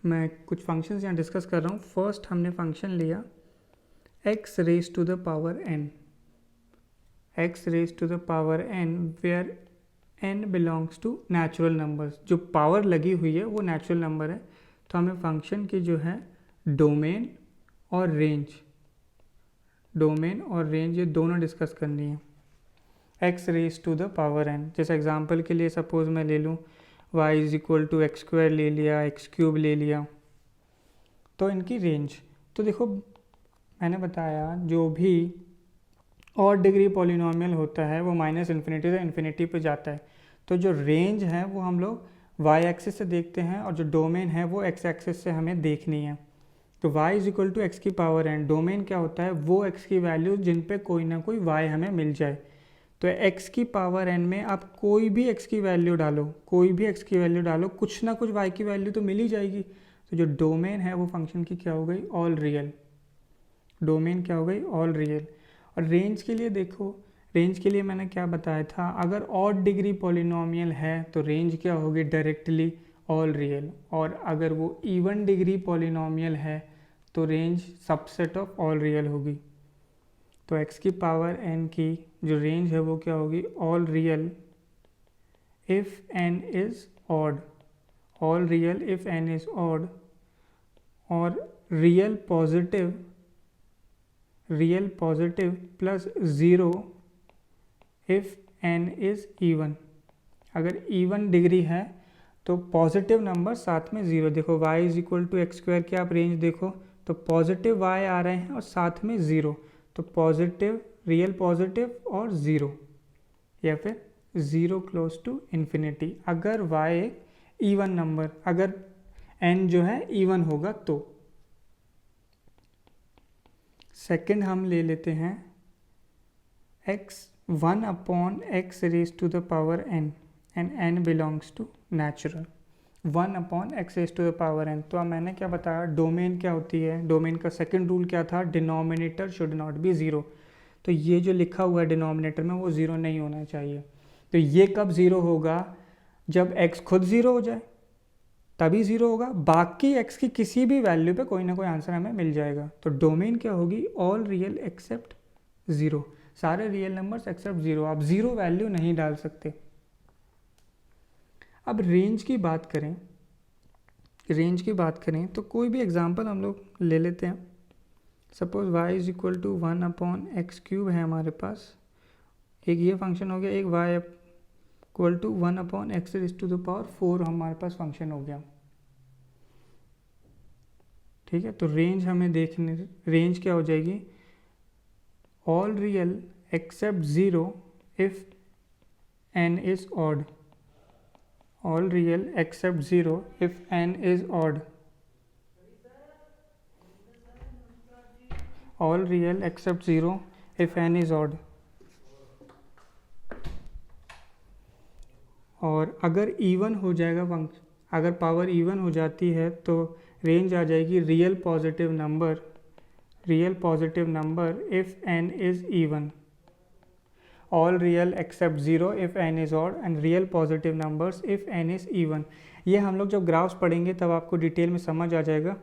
मैं कुछ फंक्शंस यहाँ डिस्कस कर रहा हूँ। फर्स्ट हमने फंक्शन लिया x raise to the power n, x raise to the power n where n belongs to natural numbers. जो पावर लगी हुई है वो नेचुरल नंबर है, तो हमें फंक्शन की जो है डोमेन और रेंज ये दोनों डिस्कस करनी है। x raise to the power n, जैसे एग्जांपल के लिए सपोज मैं ले लूँ y is equal to x square ले लिया, एक्स क्यूब ले लिया, तो इनकी रेंज, तो देखो मैंने बताया जो भी और डिग्री पॉलिनोमियल होता है वो माइनस इन्फिनिटी से इन्फिनिटी पे जाता है। तो जो रेंज है वो हम लोग y एक्सिस से देखते हैं और जो डोमेन है वो x एक्सिस से हमें देखनी है। तो y is equal to x की पावर n, डोमेन क्या होता है, वो x की वैल्यू जिन पे कोई ना कोई y हमें मिल जाए। तो x की पावर n में आप कोई भी x की वैल्यू डालो, कुछ ना कुछ y की वैल्यू तो मिल ही जाएगी। तो जो डोमेन है वो फंक्शन की क्या हो गई, ऑल रियल। डोमेन क्या हो गई, ऑल रियल। और रेंज के लिए देखो, रेंज के लिए मैंने क्या बताया था, अगर ऑड डिग्री पॉलिनोमियल है तो रेंज क्या होगी, डायरेक्टली ऑल रियल। और अगर वो इवन डिग्री पॉलिनोमियल है तो range subset of all real होगी। तो x की पावर n की जो रेंज है वो क्या होगी, all real if n is odd, all real if n is odd, और real positive plus zero if n is even. अगर इवन डिग्री है तो पॉजिटिव नंबर साथ में ज़ीरो, देखो y is equal to x square की आप range देखो तो पॉजिटिव y आ रहे हैं और साथ में ज़ीरो, तो पॉजिटिव, रियल पॉजिटिव और ज़ीरो, या फिर ज़ीरो क्लोज टू इन्फिनिटी अगर y एक इवन नंबर, अगर n जो है इवन होगा तो। सेकंड हम ले लेते हैं x 1/x raise to the power n and n belongs to natural. 1/x raise to the power n, तो अब मैंने क्या बताया, डोमेन क्या होती है, डोमेन का सेकंड रूल क्या था, denominator should not be zero. तो ये जो लिखा हुआ है डिनोमिनेटर में वो ज़ीरो नहीं होना चाहिए। तो ये कब ज़ीरो होगा, जब x खुद ज़ीरो हो जाए तभी ज़ीरो होगा, बाकी x की किसी भी वैल्यू पे कोई ना कोई आंसर हमें मिल जाएगा। तो डोमेन क्या होगी, ऑल रियल एक्सेप्ट ज़ीरो, सारे रियल नंबर्स एक्सेप्ट ज़ीरो। आप ज़ीरो वैल्यू नहीं डाल सकते। अब रेंज की बात करें तो कोई भी एग्जांपल हम लोग ले लेते हैं। Suppose y is equal to 1/x³ है हमारे पास, एक ये फंक्शन हो गया, एक y equal to 1/x raise to the power 4 हमारे पास फंक्शन हो गया। ठीक है, तो रेंज हमें देखने, रेंज क्या हो जाएगी, all real except zero if n is odd, all real except 0 if n is odd, all real except 0 if n is odd। और अगर इवन हो जाएगा फंक्शन, अगर पावर इवन हो जाती है तो रेंज आ जाएगी real positive number if n is even, all real except zero if n is odd and real positive numbers if n is even. ये हम लोग जब ग्राफ्स पढ़ेंगे तब आपको डिटेल में समझ आ जाएगा।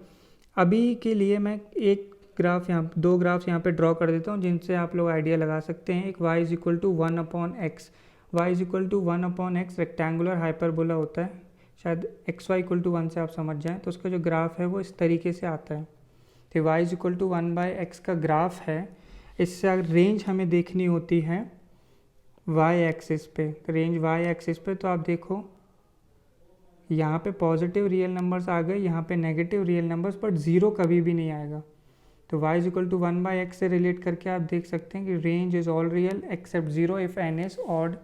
अभी के लिए मैं एक ग्राफ यहाँ, दो ग्राफ्स यहाँ पे ड्रॉ कर देता हूँ जिनसे आप लोग आइडिया लगा सकते हैं। एक y is equal to 1/x, y is equal to 1/x rectangular hyperbola होता है, शायद xy इक्वल टू 1 से आप समझ जाएँ, तो उसका जो ग्राफ है वो इस तरीके से आता है। तो y is equal to 1/x का ग्राफ है। इससे अगर रेंज हमें देखनी होती है y एक्सिस पे, रेंज y एक्सिस पे, तो आप देखो यहाँ पे पॉजिटिव रियल नंबर्स आ गए, यहाँ पे negative real numbers, but zero कभी भी नहीं आएगा। तो y is equal to 1/x से रिलेट करके आप देख सकते हैं कि range is all real except zero if n is odd.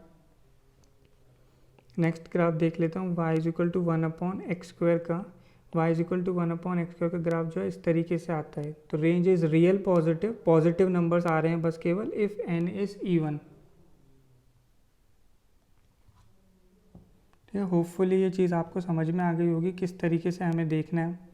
Next graph देख लेता हूँ, y is equal to 1/x² का, y is equal to 1/x² का ग्राफ जो है इस तरीके से आता है। तो range is real positive numbers आ रहे हैं बस केवल इफ़ n इज़ इवन। ठीक है, होपफुली ये चीज़ आपको समझ में आ गई होगी किस तरीके से हमें देखना है।